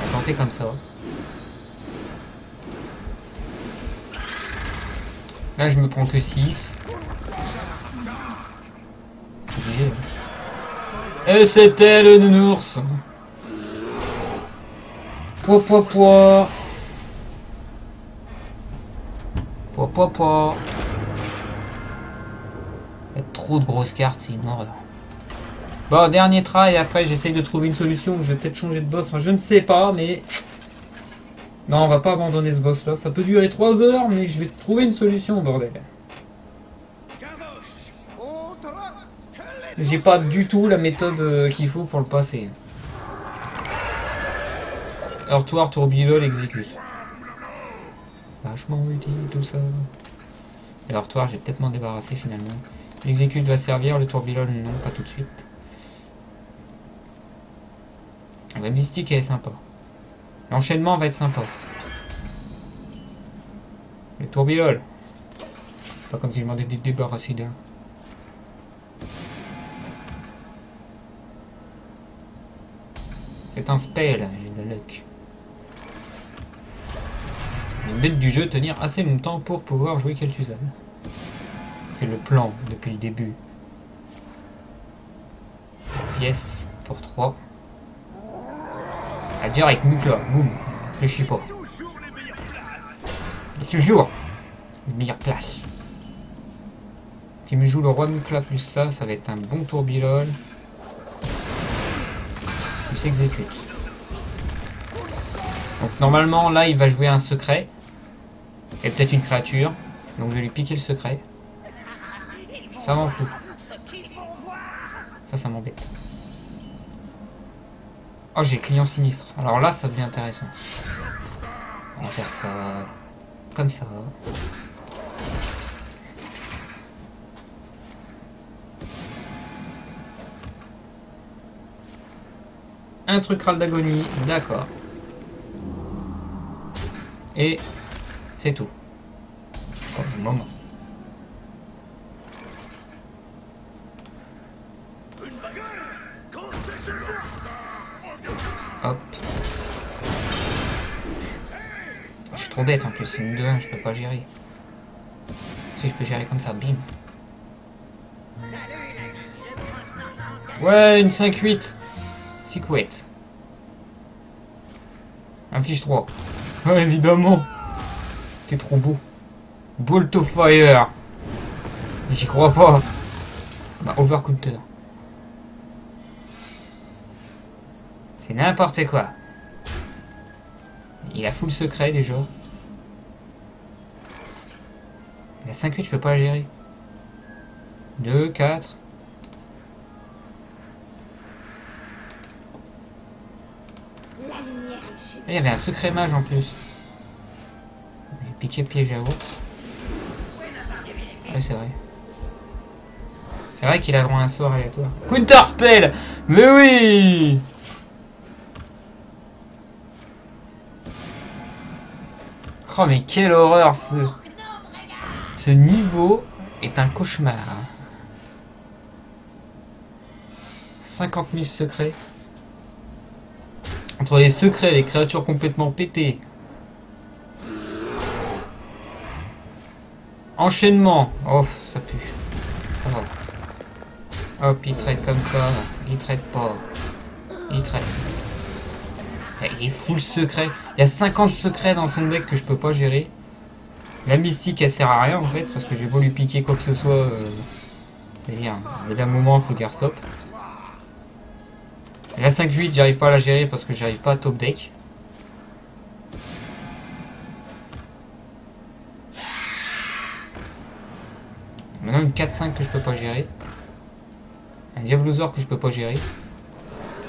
On va tenter comme ça. Là, je me prends que 6. Et c'était le nounours. Pouah, pouah, pouah. Pouah, pouah, pouah. Il y a trop de grosses cartes, c'est une horreur. Bon, dernier try, et après j'essaye de trouver une solution. Je vais peut-être changer de boss. Enfin, je ne sais pas, mais... Non, on va pas abandonner ce boss là. Ça peut durer 3 heures, mais je vais trouver une solution, bordel. J'ai pas du tout la méthode qu'il faut pour le passer. Heurtoir, tourbillol, exécute. Vachement utile tout ça. Et l'heurtoir, je vais peut-être m'en débarrasser finalement. L'exécute va servir, le tourbillol non, pas tout de suite. La mystique elle est sympa. L'enchaînement va être sympa. Le tourbillol. Pas comme si je demandais de débarrasser d'un. C'est un spell, j'ai le luck. Le but du jeu, tenir assez longtemps pour pouvoir jouer Kel'Thuzad. C'est le plan depuis le début. Pièce pour 3. À dire avec Mukla, boum, réfléchis pas. Et toujours les meilleures places. Qui me joue le roi Mukla plus ça, ça va être un bon tourbillol. Il s'exécute. Donc normalement là il va jouer un secret. Et peut-être une créature. Donc je vais lui piquer le secret. Ça m'en fout. Ça m'embête. Oh j'ai client sinistre. Alors là ça devient intéressant. On va faire ça comme ça. Un truc râle d'agonie, d'accord. Et c'est tout. Oh, le moment. Hop. Je suis trop bête en plus, c'est une 2-1, je peux pas gérer. Si je peux gérer comme ça, bim. Ouais, une 5-8. Secret. Inflige 3. Ouais, évidemment. T'es trop beau. Bolt of Fire. J'y crois pas. Bah, Overcounter. C'est n'importe quoi. Il a full secret déjà. La 5-8, je peux pas la gérer. 2, 4. Il y avait un secret mage en plus. Il piqué piège à ours. Ouais, c'est vrai. C'est vrai qu'il a droit à un sort aléatoire. Counter spell. Mais oui. Oh mais quelle horreur ce niveau est un cauchemar. 50 000 secrets. Entre les secrets et les créatures complètement pétées. Enchaînement. Oh, ça pue. Oh. Hop, il traite comme ça. Il traite pas. Il traite. Il est full secret. Il y a 50 secrets dans son deck que je peux pas gérer. La mystique, elle sert à rien en fait. Parce que j'ai beau lui piquer quoi que ce soit. D'un moment, il faut dire stop. La 5-8, j'arrive pas à la gérer parce que j'arrive pas à top deck. Maintenant une 4-5 que je peux pas gérer. Un Diablosaur que je peux pas gérer.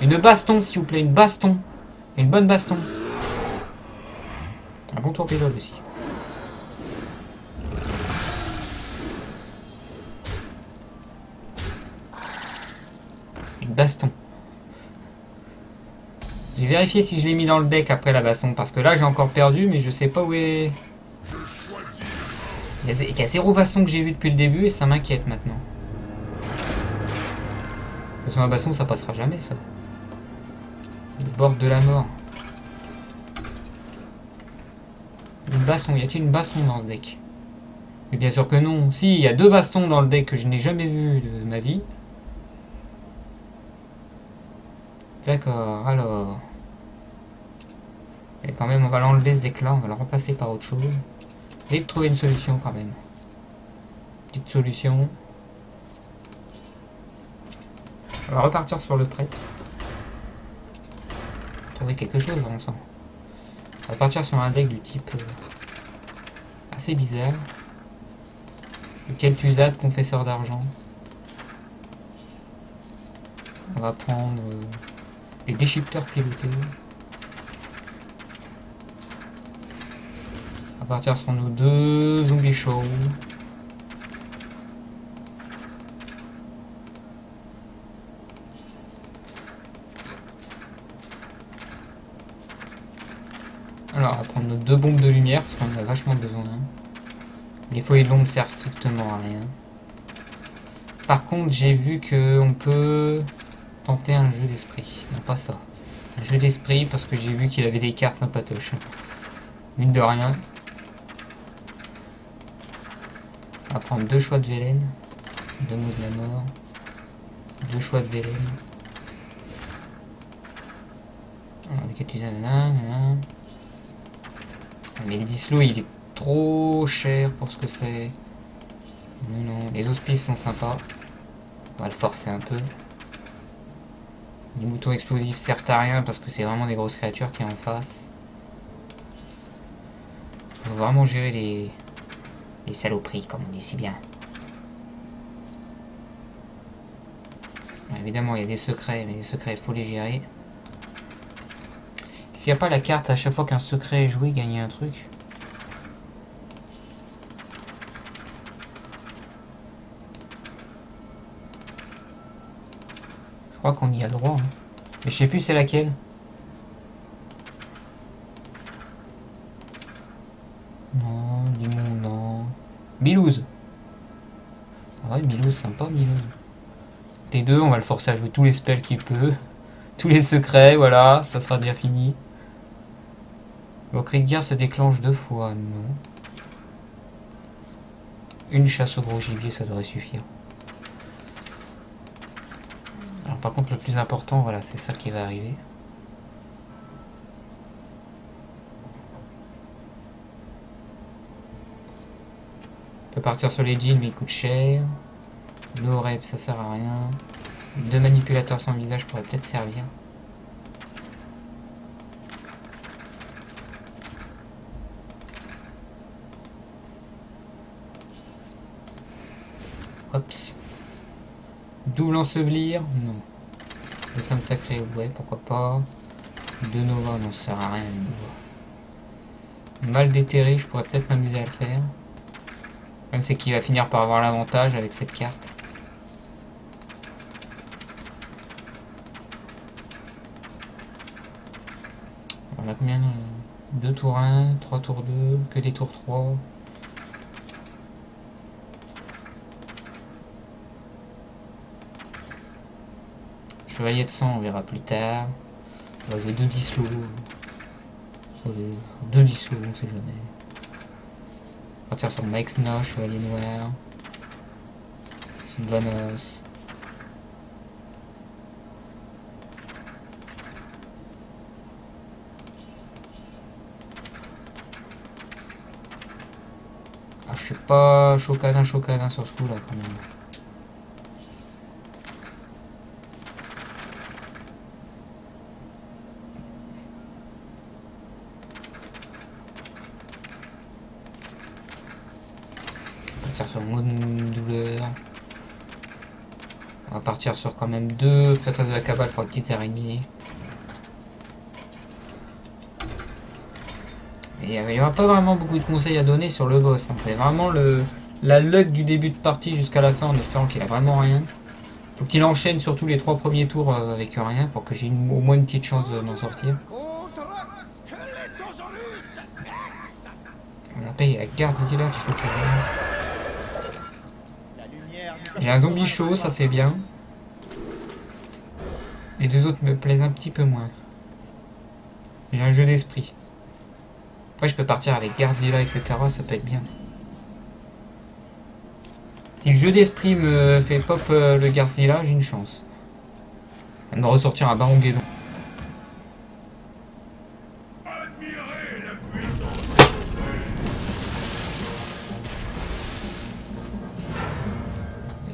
Une baston s'il vous plaît, une baston. Une bonne baston. Un bon torpédole aussi. Une baston. J'ai vérifié si je l'ai mis dans le deck après la baston, parce que là j'ai encore perdu, mais je sais pas où est... Il y a 0 baston que j'ai vu depuis le début et ça m'inquiète maintenant. Parce que ma baston ça passera jamais ça. Le bord de la mort. Une baston, y a-t-il une baston dans ce deck? Mais bien sûr que non. Si, il y a 2 bastons dans le deck que je n'ai jamais vu de ma vie. D'accord, alors... Et quand même, on va l'enlever ce deck-là, on va le remplacer par autre chose. Et trouver une solution quand même. Petite solution. On va repartir sur le prêtre. Trouver quelque chose avant ça. On va partir sur un deck du type assez bizarre. Le Kel'Thuzad, confesseur d'argent. On va prendre les déchiqueteurs pilotés. On va partir sur nos 2 zombies chauds. Alors, on va prendre nos 2 bombes de lumière parce qu'on en a vachement besoin. Les feuilles de l'ombre servent strictement à rien. Par contre, j'ai vu qu'on peut tenter un jeu d'esprit. Non, pas ça. Un jeu d'esprit parce que j'ai vu qu'il avait des cartes sympatoches. Mine de rien. On va prendre 2 choix de Velen. 2 mots de la mort. 2 choix de Velen. Mais le dislo il est trop cher pour ce que c'est. Non, les hospices sont sympas. On va le forcer un peu. Les moutons explosifs servent à rien parce que c'est vraiment des grosses créatures qui est en face. Il faut vraiment gérer les saloperies comme on dit si bien. Bon, évidemment il y a des secrets, mais les secrets il faut les gérer. S'il n'y a pas la carte à chaque fois qu'un secret est joué, gagner un truc. Je crois qu'on y a le droit. Hein. Mais je sais plus c'est laquelle. Non, dis-moi non. Milouz. Ouais, Milouz, sympa, Milouz. T2, on va le forcer à jouer tous les spells qu'il peut. Tous les secrets, voilà, ça sera déjà fini. Le cri de guerre se déclenche 2 fois, non. Une chasse au gros gibier, ça devrait suffire. Alors par contre, le plus important, voilà, c'est ça qui va arriver. On peut partir sur les jeans, mais il coûte cher. Le rep, ça sert à rien. 2 manipulateurs sans visage pourraient peut-être servir. Hops. Double ensevelir, non. Les flammes sacrées, ouais, pourquoi pas. 2 Nova, non, ça sert à rien. Mal déterré, je pourrais peut-être m'amuser à le faire. Même c'est qu'il va finir par avoir l'avantage avec cette carte. On a combien? 2 tours 1, 3 tours 2, que des tours 3. Chevalier de sang, on verra plus tard. On va jouer 2 dislos. 2 dislos, on sait jamais. On va partir sur Maxna, Chevalier Noir. Sylvanos. Ah, je suis pas chocalin sur ce coup là quand même. Sur le mode douleur. On va partir sur quand même 2 prêtresses de la cabale pour la petite araignée. Il n'y aura pas vraiment beaucoup de conseils à donner sur le boss. Hein. C'est vraiment la luck du début de partie jusqu'à la fin en espérant qu'il a vraiment rien. Faut qu'il enchaîne surtout les 3 premiers tours avec rien pour que j'ai au moins une petite chance d'en sortir. On paye la garde dealer qu'il faut que je... J'ai un zombie chaud, ça c'est bien. Les 2 autres me plaisent un petit peu moins. J'ai un jeu d'esprit. Après je peux partir avec Gardzilla, etc. Ça peut être bien. Si le jeu d'esprit me fait pop le Gardzilla, j'ai une chance. Elle me ressortir un Baron Guédon.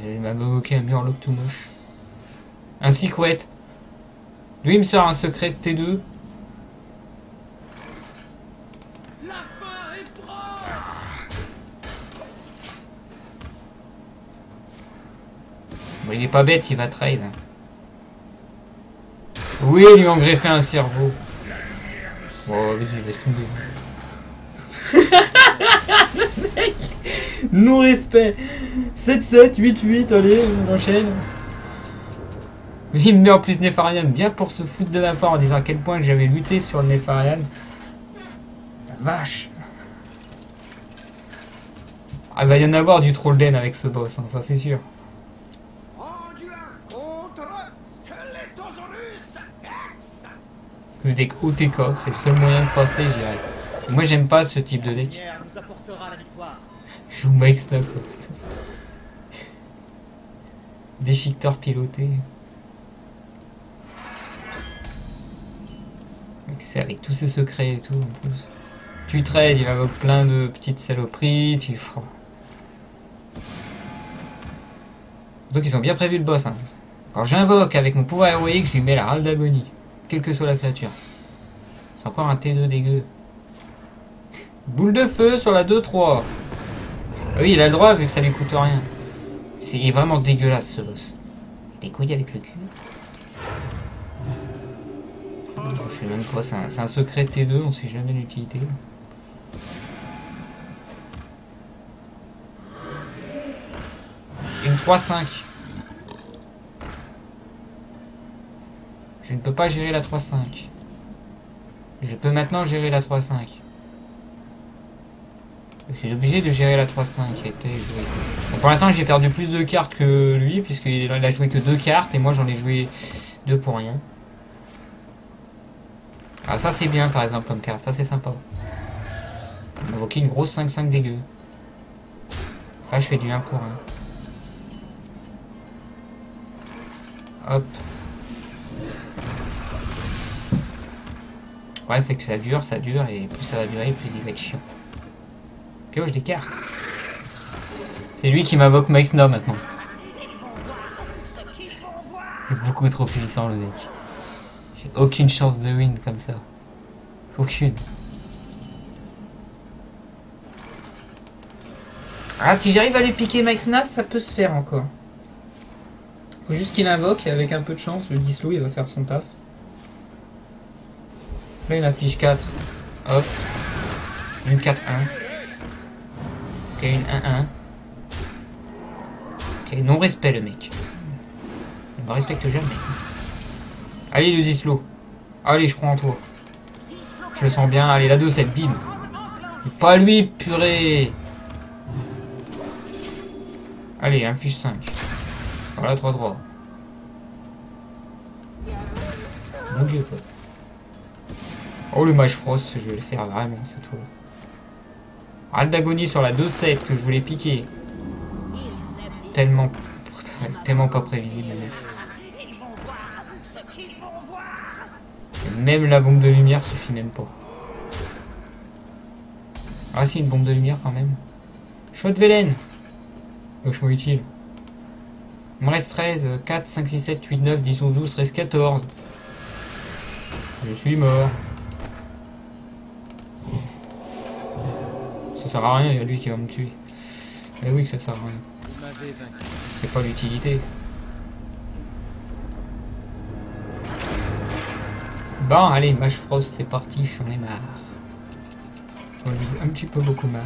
Il m'a évoqué un Murloc tout moche. Un Secret. Lui il me sort un secret de T2. Bon, il est pas bête, il va trade. Oui, il lui a greffé un cerveau. Oh, vas-y, laisse tomber. Non-respect. 7-7, 8-8, allez, on enchaîne. Il me met en plus Nefarian, bien pour se foutre de ma part en disant à quel point j'avais lutté sur le Nefarian. La vache. Ah, il va y en avoir du Trollden avec ce boss, hein, ça c'est sûr. Le deck OTK, c'est le seul moyen de passer, je dirais. Moi j'aime pas ce type de deck. Je joue Mike Snap. Déchiqueteur piloté. C'est avec tous ses secrets et tout en plus. Tu trades, il invoque plein de petites saloperies, tu... Donc ils ont bien prévu le boss. Hein. Quand j'invoque avec mon pouvoir héroïque, je lui mets la râle d'agonie. Quelle que soit la créature. C'est encore un T2 dégueu. Boule de feu sur la 2-3. Oui, il a le droit vu que ça lui coûte rien. Il est vraiment dégueulasse ce boss. Des couilles avec le cul. Je sais même pas, c'est un secret T2, on sait jamais l'utilité. Une 3-5. Je ne peux pas gérer la 3-5. Je peux maintenant gérer la 3-5. Je suis obligé de gérer la 3-5 qui a été jouée. Bon, pour l'instant j'ai perdu plus de cartes que lui puisqu'il a joué que 2 cartes et moi j'en ai joué 2 pour rien. Ah ça c'est bien par exemple comme carte, ça c'est sympa. Il m'a invoqué une grosse 5-5 dégueu. Là je fais du 1 pour 1. Hop. Ouais c'est que ça dure et plus ça va durer plus il va être chiant. Pioche des cartes. C'est lui qui m'invoque Mike Snow maintenant. Il est beaucoup trop puissant le mec. J'ai aucune chance de win comme ça. Aucune. Ah si j'arrive à lui piquer Mike Snow, ça peut se faire encore. Faut juste qu'il invoque et avec un peu de chance, le Dislo il va faire son taf. Là il inflige 4. Hop. Une 4-1. Ok, une 1-1. Ok, non-respect le mec. Il me respecte jamais. Allez le Dislo. Allez, je crois en toi. Je le sens bien. Allez, la 2-7, bim. Pas lui, purée. Allez, inflige 5. Voilà, 3-3. Mon dieu, quoi. Oh, le Mage Frost, je vais le faire vraiment cette fois. Râle d'agonie sur la 2-7 que je voulais piquer. Tellement pas prévisible. Même la bombe de lumière suffit même pas. Ah si, une bombe de lumière quand même. Shot Velen. Vachement utile. Il me reste 13, 4, 5, 6, 7, 8, 9, 10, 11, 12, 13, 14. Je suis mort. Ça sert à rien, il y a lui qui va me tuer. Eh oui que ça sert à rien. C'est pas l'utilité. Bon, allez, Mage Frost, c'est parti, j'en ai marre. J'en ai un petit peu beaucoup marre.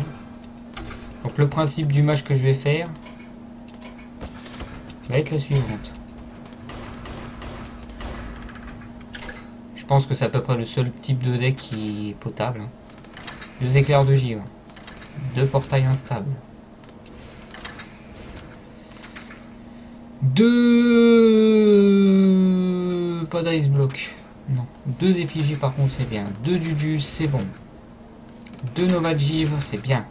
Donc le principe du mage que je vais faire va être la suivante. Je pense que c'est à peu près le seul type de deck qui est potable. 2 éclairs de givre. 2 portails instables. 2... Pas d'ice block. Non. 2 effigies par contre c'est bien. 2 Jujus c'est bon. 2 Nova de givre c'est bien.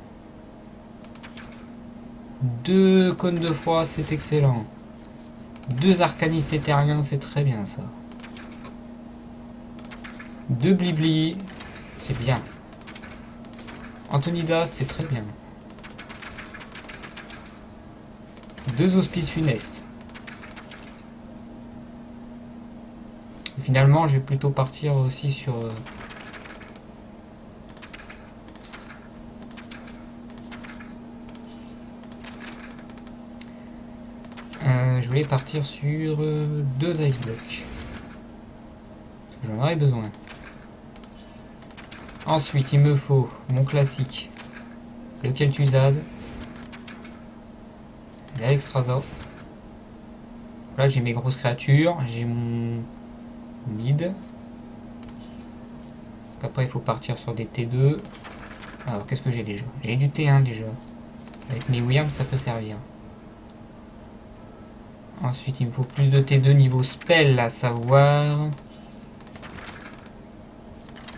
2 cônes de froid c'est excellent. 2 arcanistes éthériens c'est très bien ça. 2 Blibli c'est bien. Antonidas c'est très bien. 2 auspices funestes. Finalement, je vais plutôt partir aussi sur... je voulais partir sur 2 ice blocks. J'en aurais besoin. Ensuite, il me faut mon classique. le Kel'Thuzad, l'Alexstrasza. Là j'ai mes grosses créatures, j'ai mon mid. Après il faut partir sur des T2. Alors qu'est-ce que j'ai déjà? J'ai du T1 déjà. Avec mes Wyrms ça peut servir. Ensuite il me faut plus de T2 niveau spell, à savoir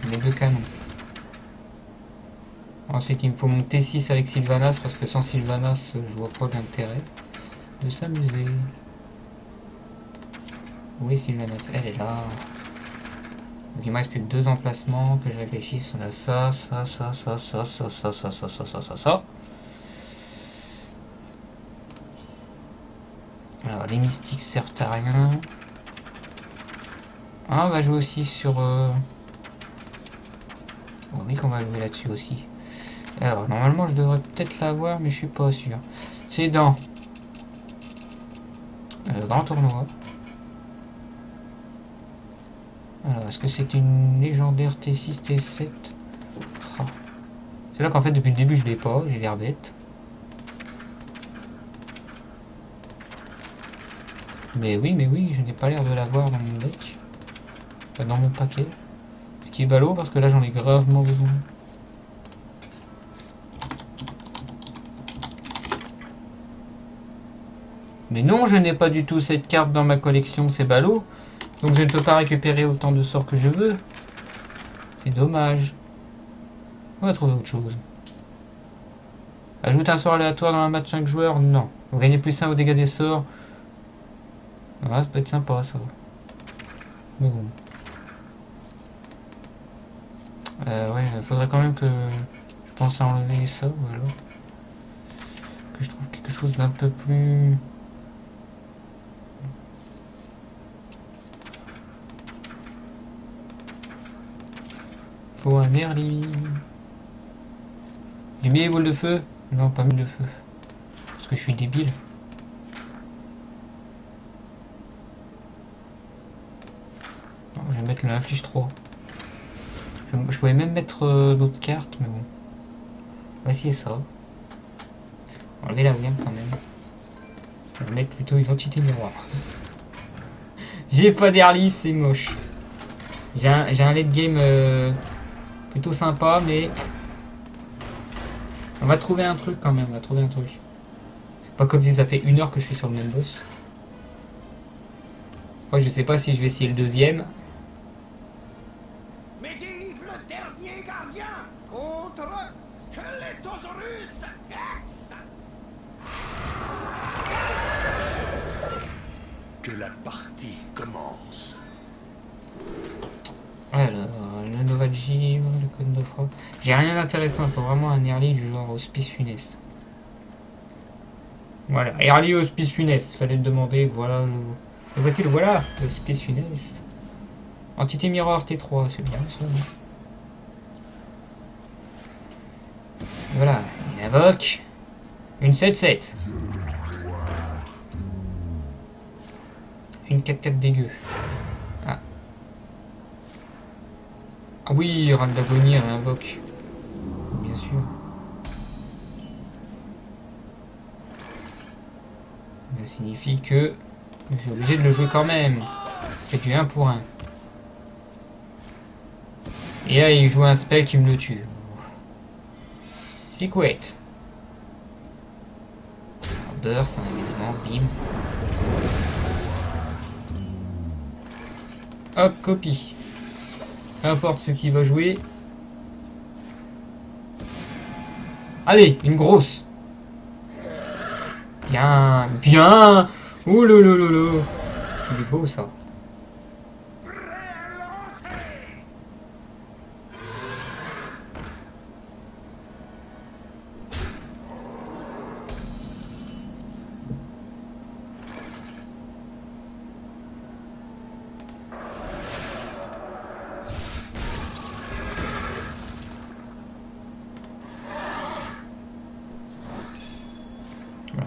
mes 2 canons. Ensuite il me faut mon T6 avec Sylvanas, parce que sans Sylvanas je vois pas l'intérêt de s'amuser. Oui, Sylvanas, elle est là. Donc il me reste plus que 2 emplacements, que je réfléchisse. On a ça, ça, ça, ça, ça, ça, ça, ça, ça, ça, ça, ça, ça. Alors les mystiques servent à rien. Ah, on va jouer aussi sur... Oh, oui qu'on va jouer là-dessus aussi. Alors normalement je devrais peut-être l'avoir, mais je suis pas sûr. C'est dans grand tournoi. Alors, est-ce que c'est une légendaire T6, T7? Oh. C'est là qu'en fait, depuis le début, je l'ai pas. J'ai l'air bête. Mais oui, je n'ai pas l'air de l'avoir dans mon deck. Enfin, dans mon paquet. Ce qui est ballot, parce que là, j'en ai gravement besoin. Mais non, je n'ai pas du tout cette carte dans ma collection, c'est ballot. Donc je ne peux pas récupérer autant de sorts que je veux. C'est dommage. On va trouver autre chose. Ajoute un sort aléatoire dans un match 5 joueurs? Non. Vous gagnez plus 1 au dégâts des sorts. Ah, ça peut être sympa ça. Mais bon. Ouais, il faudrait quand même que je pense à enlever ça, voilà. Que je trouve quelque chose d'un peu plus... Faut un Merlin. J'ai mis les boules de feu? Non, pas mis de feu. Parce que je suis débile. Non, je vais mettre le inflige 3. Je pouvais même mettre d'autres cartes, mais bon. On va essayer ça. Enlever la Wyrm quand même. Je vais mettre plutôt identité miroir. J'ai pas d'Early, c'est moche. J'ai un late game plutôt sympa, mais on va trouver un truc quand même. On va trouver un truc. C'est pas comme si ça fait 1 heure que je suis sur le même boss. Après, je sais pas si je vais essayer le deuxième. Medivh, le dernier gardien, contre Skeletosaurus Rex. Que la partie commence. Alors, le Nova Givre, le code de froid. J'ai rien d'intéressant, il faut vraiment un early du genre hospice funeste. Voilà, early hospice funeste, fallait le demander, voilà le voici le voilà, hospice funeste. Entité miroir T3, c'est bien ça. Voilà, il invoque une 7-7. Une 4-4 dégueu. Ah oui, râle d'agonie, elle invoque. Bien sûr. Ça signifie que je suis obligé de le jouer quand même. C'est du 1 pour 1. Et là, il joue un spell qui me le tue. Secret. Burst, évidemment, bim. Hop, copie. Importe ce qui va jouer. Allez, une grosse. Bien, bien. Ouh là là là là. Il est beau ça.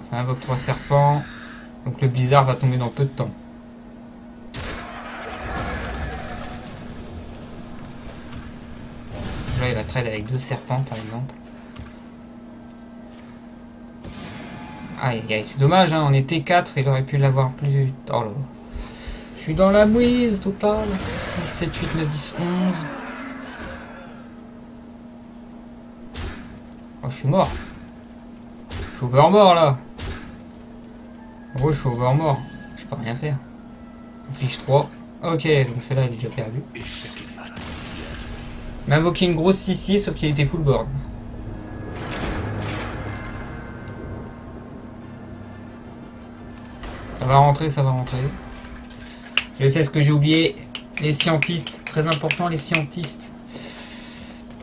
Ça invoque 3 serpents. Donc le blizzard va tomber dans peu de temps. Là il va trade avec 2 serpents par exemple. Aïe, aïe, c'est dommage, hein, on était 4, il aurait pu l'avoir plus... Oh là là. Je suis dans la mouise totale. 6, 7, 8, 9, 10, 11. Oh, je suis mort. Je suis overmort là. Oh, je suis overmort. Je peux rien faire. On fiche 3. Ok, donc celle-là, elle est déjà perdue. Il m'a invoqué une grosse 6-6, sauf qu'il était full board. Ça va rentrer, ça va rentrer. Je sais ce que j'ai oublié. Les scientistes, très important les scientistes.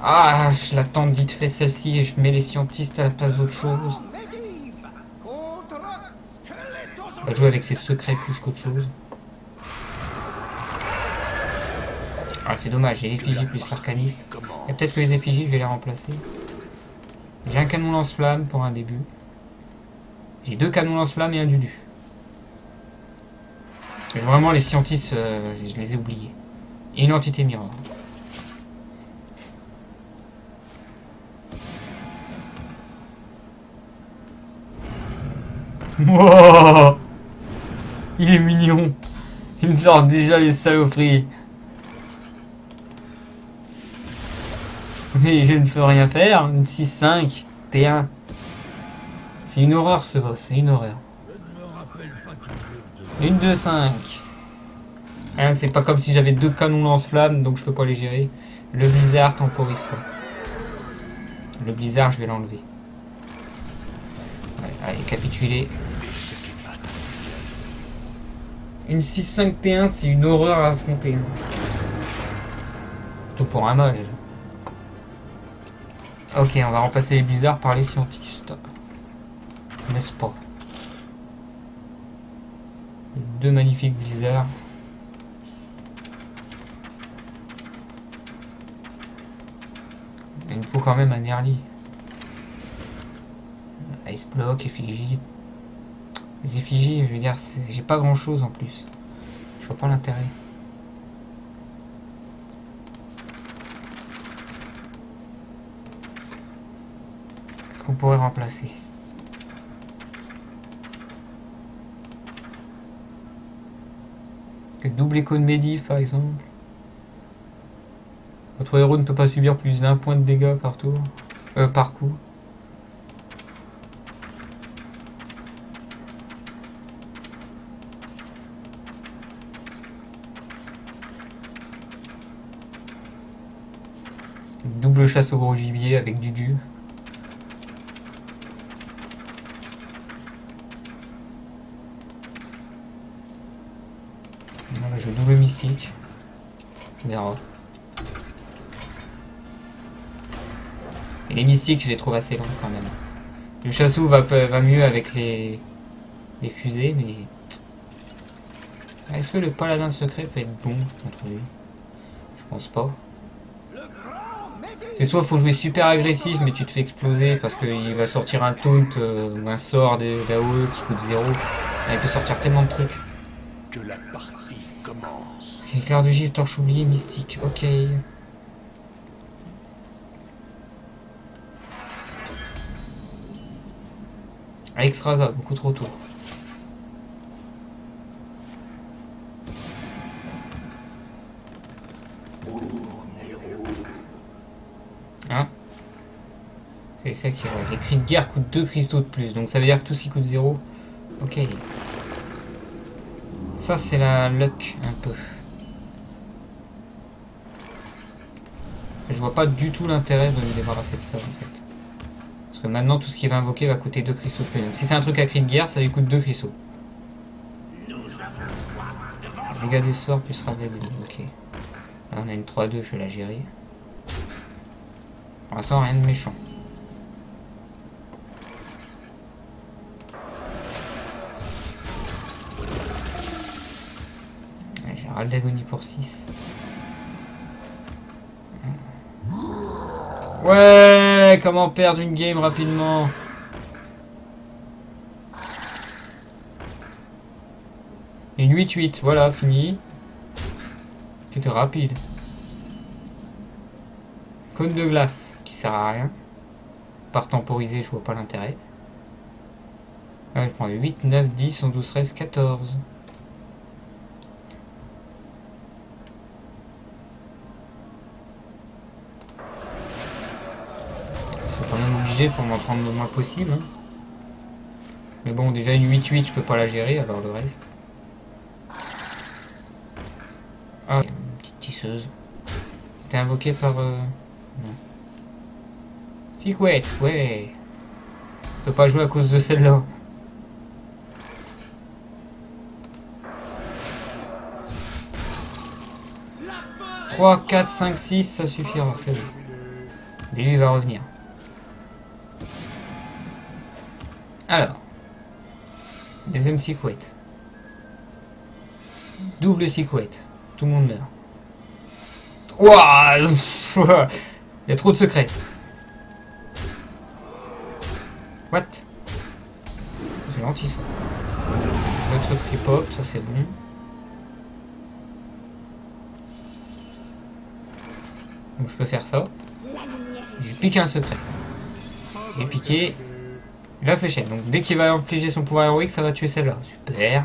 Ah, je l'attends vite fait celle-ci et je mets les scientistes à la place d'autre chose. On va jouer avec ses secrets plus qu'autre chose. Ah, c'est dommage, j'ai l'effigie plus l'arcaniste. Et peut-être que les effigies, je vais les remplacer. J'ai un canon lance-flamme pour un début. J'ai 2 canons lance-flamme et un dudu. Mais vraiment, les scientistes, je les ai oubliés. Et une entité miroir. Wow, il est mignon. Il me sort déjà les saloperies. Mais je ne peux rien faire. Une 6-5, T1. C'est une horreur ce boss, c'est une horreur. Une 2-5. Hein, c'est pas comme si j'avais 2 canons lance-flammes, donc je peux pas les gérer. Le blizzard temporise pas. Le blizzard, je vais l'enlever. Ouais, allez, capituler. Une 6-5 T1, c'est une horreur à affronter. Tout pour un mage. Ok, on va remplacer les blizzards par les scientistes. N'est-ce pas? 2 magnifiques blizzards. Il me faut quand même un early. Ice block, effigie. Les effigies, je veux dire, j'ai pas grand chose en plus. Je vois pas l'intérêt. Qu'est-ce qu'on pourrait remplacer? Que double écho de Médiv par exemple. Votre héros ne peut pas subir plus d'1 point de dégâts par tour. Par coup. Double chasse au gros gibier avec du dû. On va jouer double mystique. On verra. Et les mystiques, je les trouve assez longs quand même. Le chassou va mieux avec les fusées, mais... Est-ce que le paladin secret peut être bon contre lui? Je pense pas. Et soit faut jouer super agressif, mais tu te fais exploser parce qu'il va sortir un taunt ou un sort d'AOE qui coûte 0. Il peut sortir tellement de trucs. Que la partie commence. Éclair du givre, torche oubliée, mystique. Ok. Extrasa, beaucoup trop tôt. Hein? C'est ça qui est vrai. Les cris de guerre coûtent 2 cristaux de plus. Donc ça veut dire que tout ce qui coûte 0. Ok. Ça c'est la luck un peu. Je vois pas du tout l'intérêt de me débarrasser de ça en fait. Parce que maintenant tout ce qu'il va invoquer va coûter 2 cristaux de plus. Donc si c'est un truc à cri de guerre, ça lui coûte 2 cristaux. Dégâts des sorts plus radet. Ok. Là on a une 3-2, je vais la gérer. Pour l'instant rien de méchant. J'ai ras d'agonie pour 6. Ouais, comment perdre une game rapidement? Une 8-8, voilà, fini. C'était rapide. Cône de glace, qui sert à rien. Par temporiser, je vois pas l'intérêt. Ah, je prends 8, 9, 10, 11, 12, 13, 14. Je suis quand même obligé pour m'en prendre le moins possible. Hein. Mais bon, déjà une 8-8, je peux pas la gérer, alors le reste. Ah, une petite tisseuse. T'es invoqué par... Non. Secret, ouais. Je peux pas jouer à cause de celle-là. 3, 4, 5, 6, ça suffira, c'est bon. Et lui, il va revenir. Alors. Deuxième secret. Double secret. Tout le monde meurt. Ouah. Il y a trop de secrets. What? C'est gentil ça. Le truc qui pop, ça c'est bon. Donc je peux faire ça. J'ai piqué un secret. J'ai piqué la fléchette. Donc dès qu'il va infliger son pouvoir héroïque, ça va tuer celle-là. Super.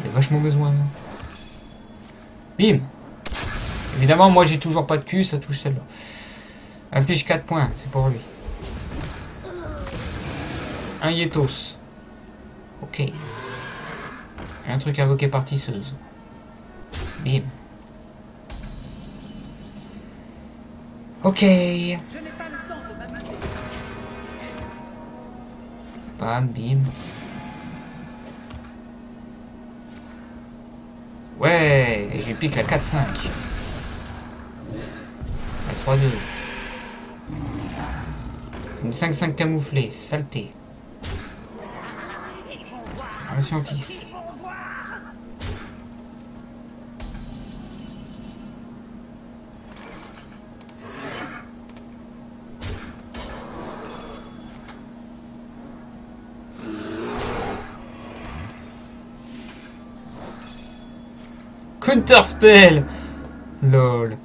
J'ai vachement besoin. Bim. Évidemment, moi j'ai toujours pas de cul, ça touche celle-là. Inflige 4 points, c'est pour lui. Un Yétos. Ok. Un truc invoqué par tisseuse. Bim. Ok. Bam, bim. Ouais, et je lui pique la 4-5. La 3-2. Une 5-5 camouflée, saleté. Un scientiste. Counter spell. Lol.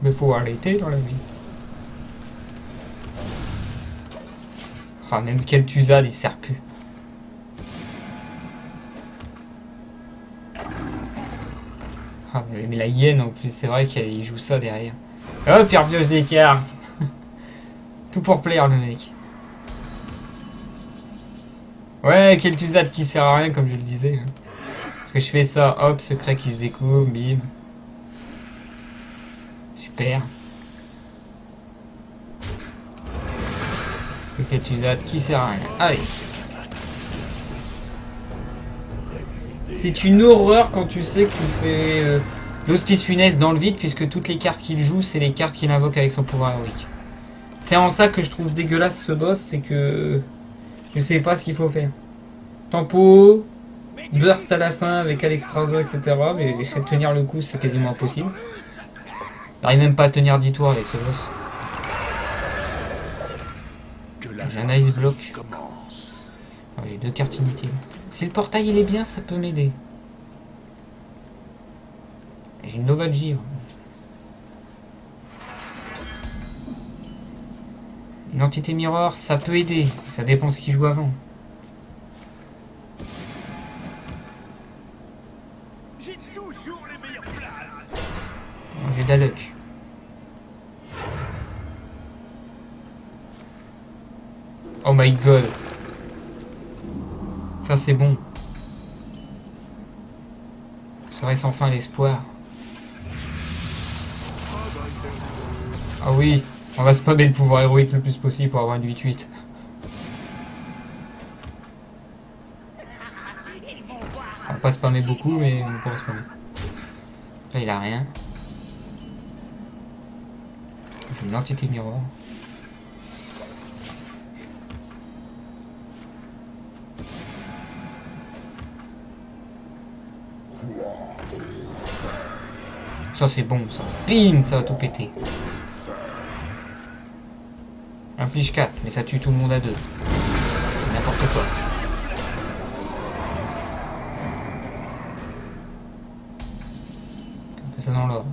Mais faut arrêter dans la vie. Ah, même Kel'Thuzad il sert plus. Ah, mais la hyène en plus, c'est vrai qu'il joue ça derrière. Hop, il repioche des cartes. Tout pour plaire le mec. Ouais, Kel'Thuzad qui sert à rien comme je le disais. Parce que je fais ça, hop, secret qui se découvre, bim. Super. Kel'Thuzad qui sert à rien. Allez. C'est une horreur quand tu sais que tu fais l'hospice funeste dans le vide, puisque toutes les cartes qu'il joue, c'est les cartes qu'il invoque avec son pouvoir héroïque. C'est en ça que je trouve dégueulasse ce boss, c'est que je sais pas ce qu'il faut faire. Tempo, burst à la fin avec Alexstrasza, etc. Mais tenir le coup, c'est quasiment impossible. J'arrive même pas à tenir 10 tours avec ce boss. J'ai un ice block. Ah, j'ai 2 cartes inutiles. Si le portail il est bien, ça peut m'aider. J'ai une Nova de givre. Une entité mirror, ça peut aider. Ça dépend ce qu'il joue avant. J'ai toujours les meilleures places. J'ai de la luck. Oh my god. Ça c'est bon. Serait sans fin l'espoir. Ah oui, on va spammer le pouvoir héroïque le plus possible pour avoir une 8-8. On va pas spammer beaucoup, mais on pourra spammer. Là il a rien. J'ai une entité miroir. Ça c'est bon ça. Bim, ça va tout péter. Inflige 4, mais ça tue tout le monde à 2. N'importe quoi. On fait ça dans l'ordre.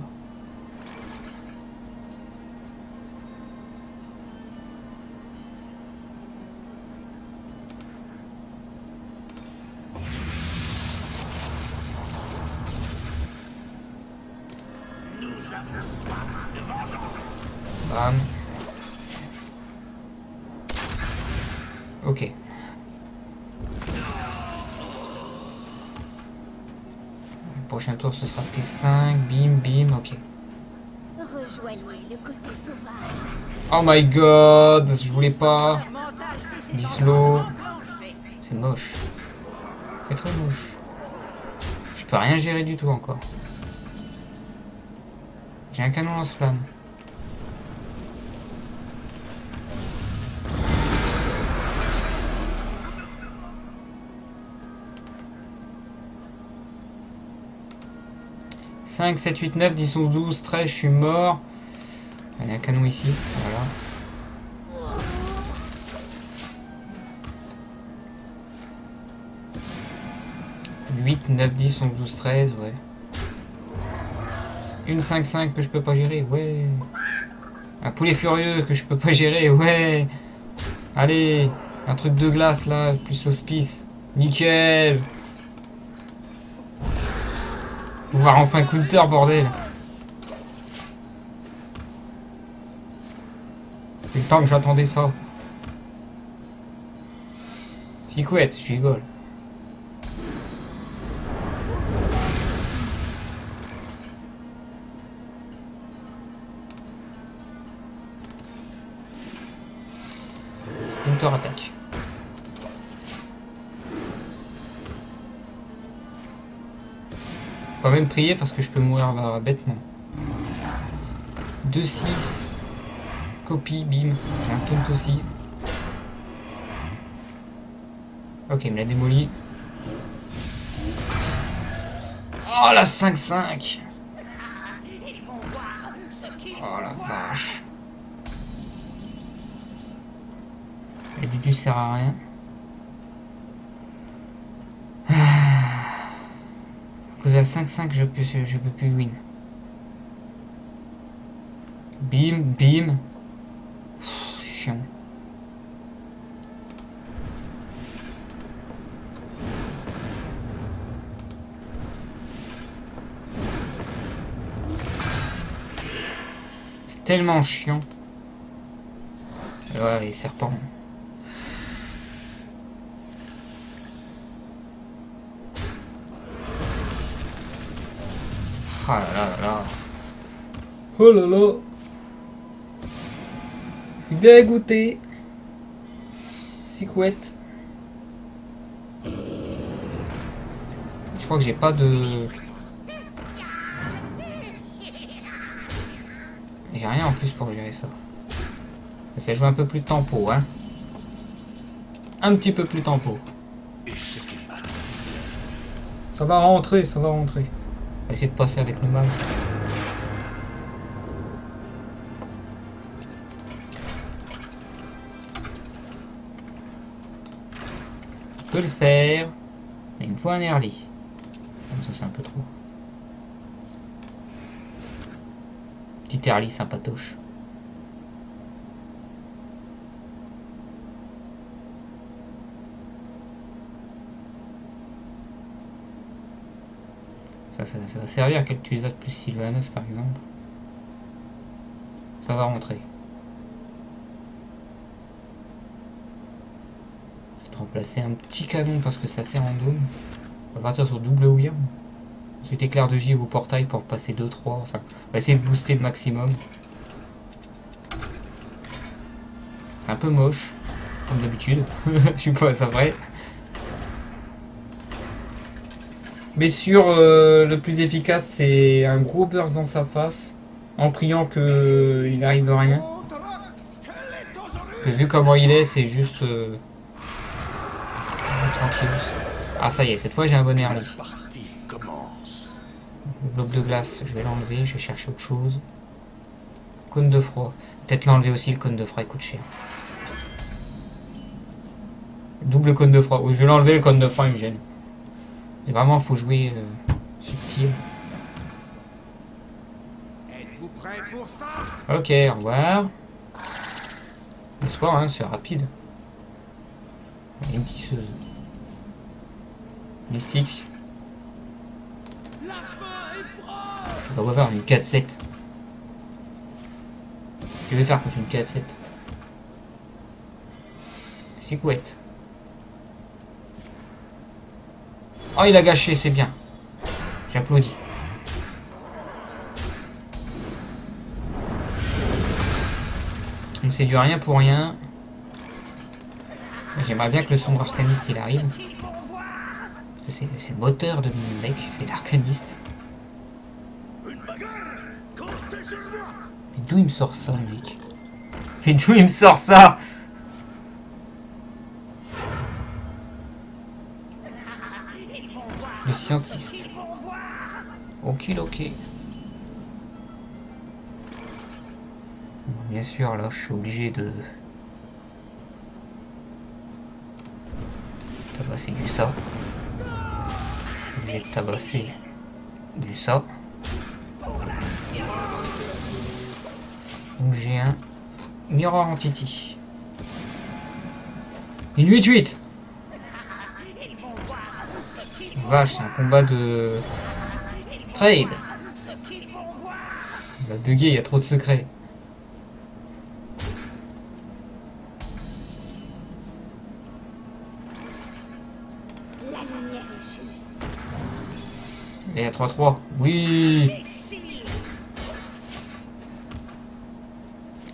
Ok. Le prochain tour ce sera T5, bim, bim, ok. Rejoignez le côté sauvage. Oh my god, je voulais pas. Dislo. C'est moche. C'est très moche. Je peux rien gérer du tout encore. J'ai un canon lance-flamme. « 5, 7, 8, 9, 10, 11, 12, 13, je suis mort. » Il y a un canon ici, voilà. « 8, 9, 10, 11, 12, 13, ouais. » Une 5-5 que je peux pas gérer, ouais. Un poulet furieux que je peux pas gérer, ouais. Allez, un truc de glace là, plus l'hospice. Nickel. Pouvoir enfin counter, bordel. C'est le temps que j'attendais ça. Secouette, je rigole. Counter attaque. Faut quand même prier parce que je peux mourir bêtement. 2-6. Copie, bim. J'ai un taunt aussi. Ok, il me l'a démoli. Oh la 5-5. Oh la vache. Et du tout sert à rien. À cause de la 5-5, je peux plus win. Bim, bim. C'est chiant. C'est tellement chiant. Ouais, les serpents. Oh là là là là. Oh là là. Je suis dégoûté. Secouette. Je crois que j'ai pas de... J'ai rien en plus pour gérer ça. Ça fait jouer un peu plus de tempo, hein. Un petit peu plus tempo. Ça va rentrer, ça va rentrer. On va essayer de passer avec le mage. On peut le faire. Mais il me faut un early. Comme ça c'est un peu trop. Petit early sympatoche. Ça va servir à quelques utilisateur plus Sylvanas par exemple. Ça va rentrer. Je vais remplacer un petit canon parce que ça sert en dôme. On va partir sur double wyrm. Ensuite éclair de givre ou portail pour passer 2-3. Enfin, on va essayer de booster le maximum. C'est un peu moche, comme d'habitude. Je suis pas ça vrai. Mais sûr, le plus efficace, c'est un gros burst dans sa face, en priant qu'il n'arrive rien. Et vu comment il est, c'est juste... tranquille. Ah ça y est, cette fois j'ai un bon early. Le bloc de glace, je vais l'enlever, je vais chercher autre chose. Cône de froid. Peut-être l'enlever aussi, le cône de froid, il coûte cher. Double cône de froid. Oui, je vais l'enlever, le cône de froid, il me gêne. Et vraiment, il faut jouer subtil. Êtes-vous prêts pour ça? Ok, au revoir. L'espoir, hein, c'est rapide. Il y a une tisseuse. Mystique. On va voir une 4-7. Tu veux faire contre une 4-7? Secouette. Oh, il a gâché, c'est bien. J'applaudis. Donc c'est du rien pour rien. J'aimerais bien que le sombre arcaniste il arrive. C'est le moteur de mon mec, c'est l'arcaniste. Mais d'où il me sort ça, le mec? Mais d'où il me sort ça? Le scientiste. Ok, ok. Bon, bien sûr, là, je suis obligé de... tabasser du ça. Je suis obligé de tabasser du ça. Donc j'ai un Mirror Entity. Une 8-8. Vache, c'est un combat de trade. Il va bugger, il y a trop de secrets. Et à 3-3. Oui.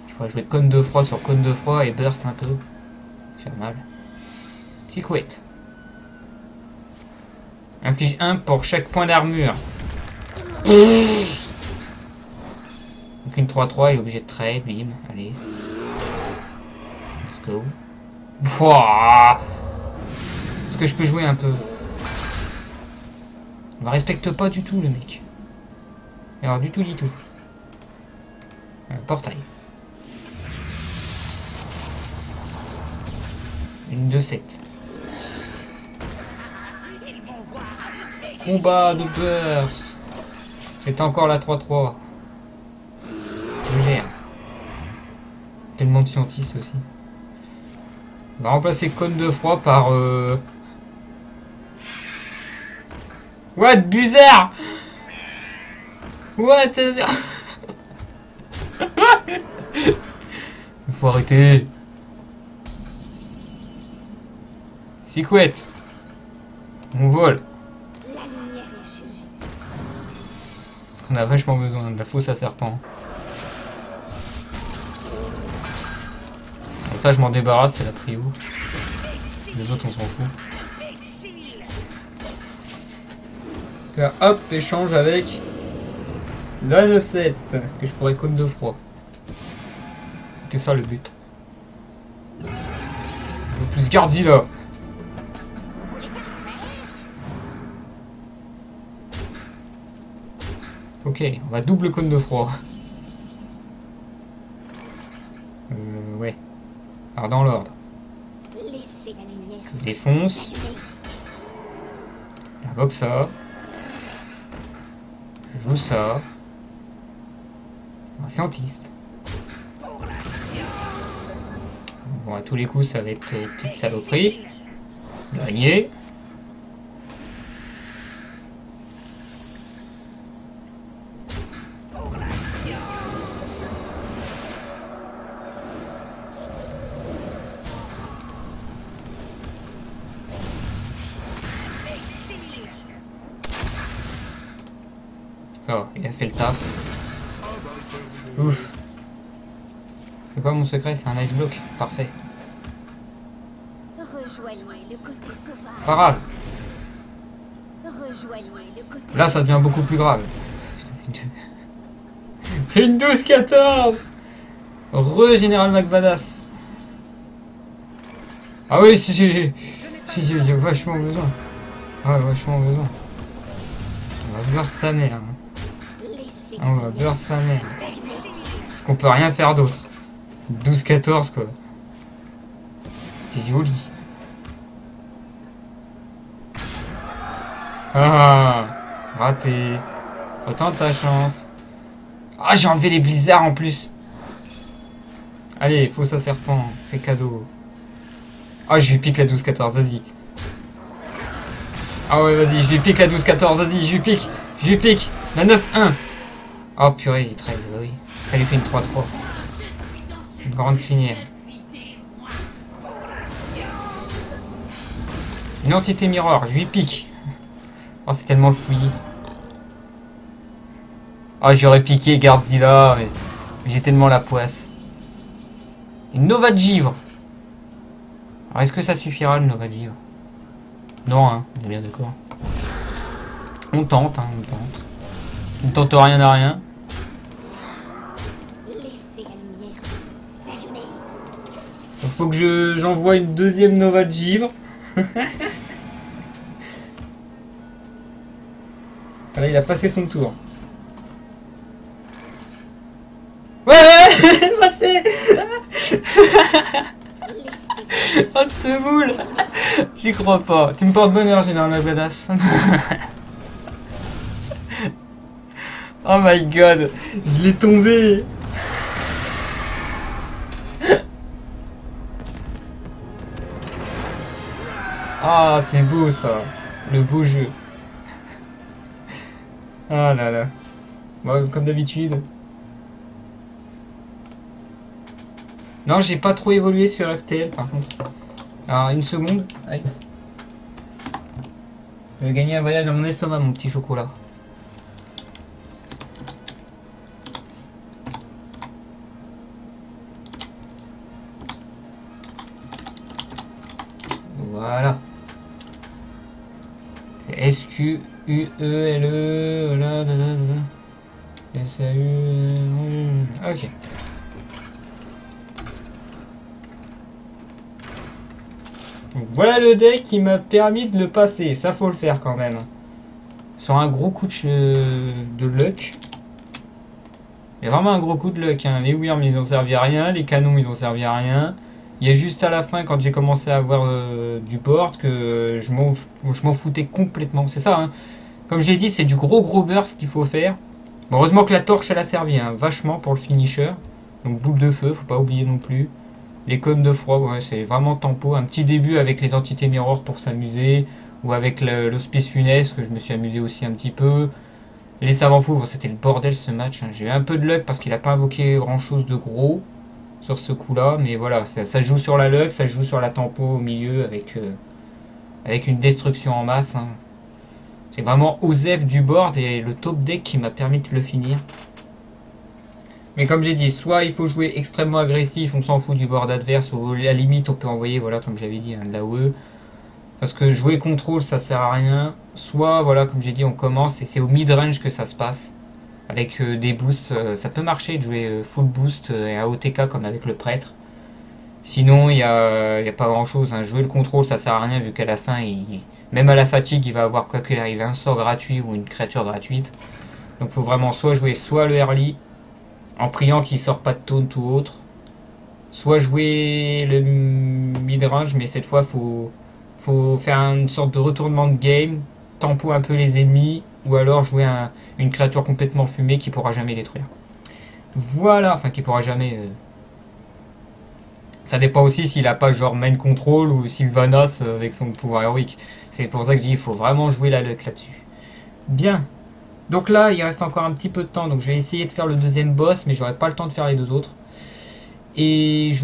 Je pourrais jouer cône de froid sur cône de froid et burst un peu. Faire mal. Secouette. Inflige 1 pour chaque point d'armure. Donc une 3-3, il est obligé de trade, bim, allez. Let's go. Wouah. Est-ce que je peux jouer un peu? On me respecte pas du tout le mec. Alors du tout. Portail. Une 2-7. Combat de burst. C'est encore la 3-3. Je gère. Tellement de scientistes aussi. On va remplacer cône de froid par... What, Buzzer? What? Il faut arrêter. Secouette. On vole. On a vachement besoin de la fosse à serpent. Alors ça je m'en débarrasse, c'est la prio. Les autres on s'en fout. Là, hop, échange avec la 9-7 que je pourrais cône de froid. C'était ça le but. Le plus Gardzilla. Ok, on va double cône de froid. Ouais. Alors dans l'ordre. Je défonce. J'invoque ça. Je joue ça. Un scientiste. Bon, à tous les coups, ça va être petite saloperie. Gagné. Oh, il a fait le taf. Ouf. C'est quoi mon secret? C'est un ice block. Parfait. Pas grave. Là, ça devient beaucoup plus grave. C'est une 12-14. Re-Général McBadass. Ah oui, si j'ai vachement besoin. Ah, vachement besoin. On va beurre sa mère. On va beurre sa mère. Parce qu'on peut rien faire d'autre. 12-14 quoi. C'est joli. Ah, raté. Autant ta chance. Ah, j'ai enlevé les blizzards en plus. Allez, fausse à serpent. C'est cadeau. Ah, je lui pique la 12-14, vas-y. Ah ouais, vas-y, je lui pique la 12-14, vas-y, je lui pique. Je lui pique la 9-1. Oh purée, il trade, oui. Ça lui fait une 3-3. Une grande crinière. Une entité miroir, je lui pique. Oh, c'est tellement le fouillis. Oh, j'aurais piqué Godzilla, mais j'ai tellement la poisse. Une Nova de givre. Alors, est-ce que ça suffira, le Nova de givre? Non, hein, on est bien d'accord. On tente, hein, on tente. On ne tente rien à rien. Laissez la lumière s'allumer. Donc, faut que j'envoie une deuxième Nova de givre. Voilà, il a passé son tour. Ouais, passé. Oh, ce moule. J'y crois pas. Tu me portes bonheur, Général Magbadas. Oh my god. Je l'ai tombé. Ah, c'est beau ça. Le beau jeu. Ah là là. Bon, comme d'habitude. Non, j'ai pas trop évolué sur FTL par contre. Alors, une seconde. Aïe. Je vais gagner un voyage dans mon estomac, mon petit chocolat. Voilà. C'est S-Q-U-E-L-E. S-A-U. Ok. Donc voilà le deck qui m'a permis de le passer. Ça, faut le faire quand même. Sur un gros coup de luck. Il y a vraiment un gros coup de luck. Hein. Les Wyrms, ils ont servi à rien. Les canons, ils ont servi à rien. Il y a juste à la fin, quand j'ai commencé à avoir du board, que je m'en foutais complètement. C'est ça, hein. Comme j'ai dit, c'est du gros burst qu'il faut faire. Bon, heureusement que la torche, elle a servi hein, vachement pour le finisher. Donc boule de feu, faut pas oublier non plus. Les cônes de froid, ouais, c'est vraiment tempo. Un petit début avec les entités mirror pour s'amuser. Ou avec l'hospice funeste, que je me suis amusé aussi un petit peu. Les savants fous, bon, c'était le bordel ce match. Hein. J'ai eu un peu de luck parce qu'il n'a pas invoqué grand chose de gros sur ce coup-là. Mais voilà, ça joue sur la luck, ça joue sur la tempo au milieu avec une destruction en masse. Hein. C'est vraiment Osef du board et le top deck qui m'a permis de le finir. Mais comme j'ai dit, soit il faut jouer extrêmement agressif, on s'en fout du board adverse, ou à la limite on peut envoyer, voilà, comme j'avais dit, de l'AOE. Parce que jouer contrôle ça sert à rien. Soit, voilà, comme j'ai dit, on commence et c'est au mid-range que ça se passe. Avec des boosts, ça peut marcher de jouer full boost et un OTK comme avec le prêtre. Sinon, il n'y a pas grand chose. Hein. Jouer le contrôle ça sert à rien vu qu'à la fin, même à la fatigue, il va avoir quoi qu'il arrive un sort gratuit ou une créature gratuite. Donc il faut vraiment soit jouer soit le early, en priant qu'il sort pas de taunt ou autre. Soit jouer le mid-range, mais cette fois, faut faire une sorte de retournement de game, tempo un peu les ennemis, ou alors jouer une créature complètement fumée qui pourra jamais détruire. Voilà, enfin qui pourra jamais... Ça dépend aussi s'il a pas genre main control ou Sylvanas avec son pouvoir héroïque. C'est pour ça que je dis il faut vraiment jouer la luck là-dessus. Bien. Donc là, il reste encore un petit peu de temps, donc je vais essayer de faire le deuxième boss, mais j'aurai pas le temps de faire les deux autres. Et je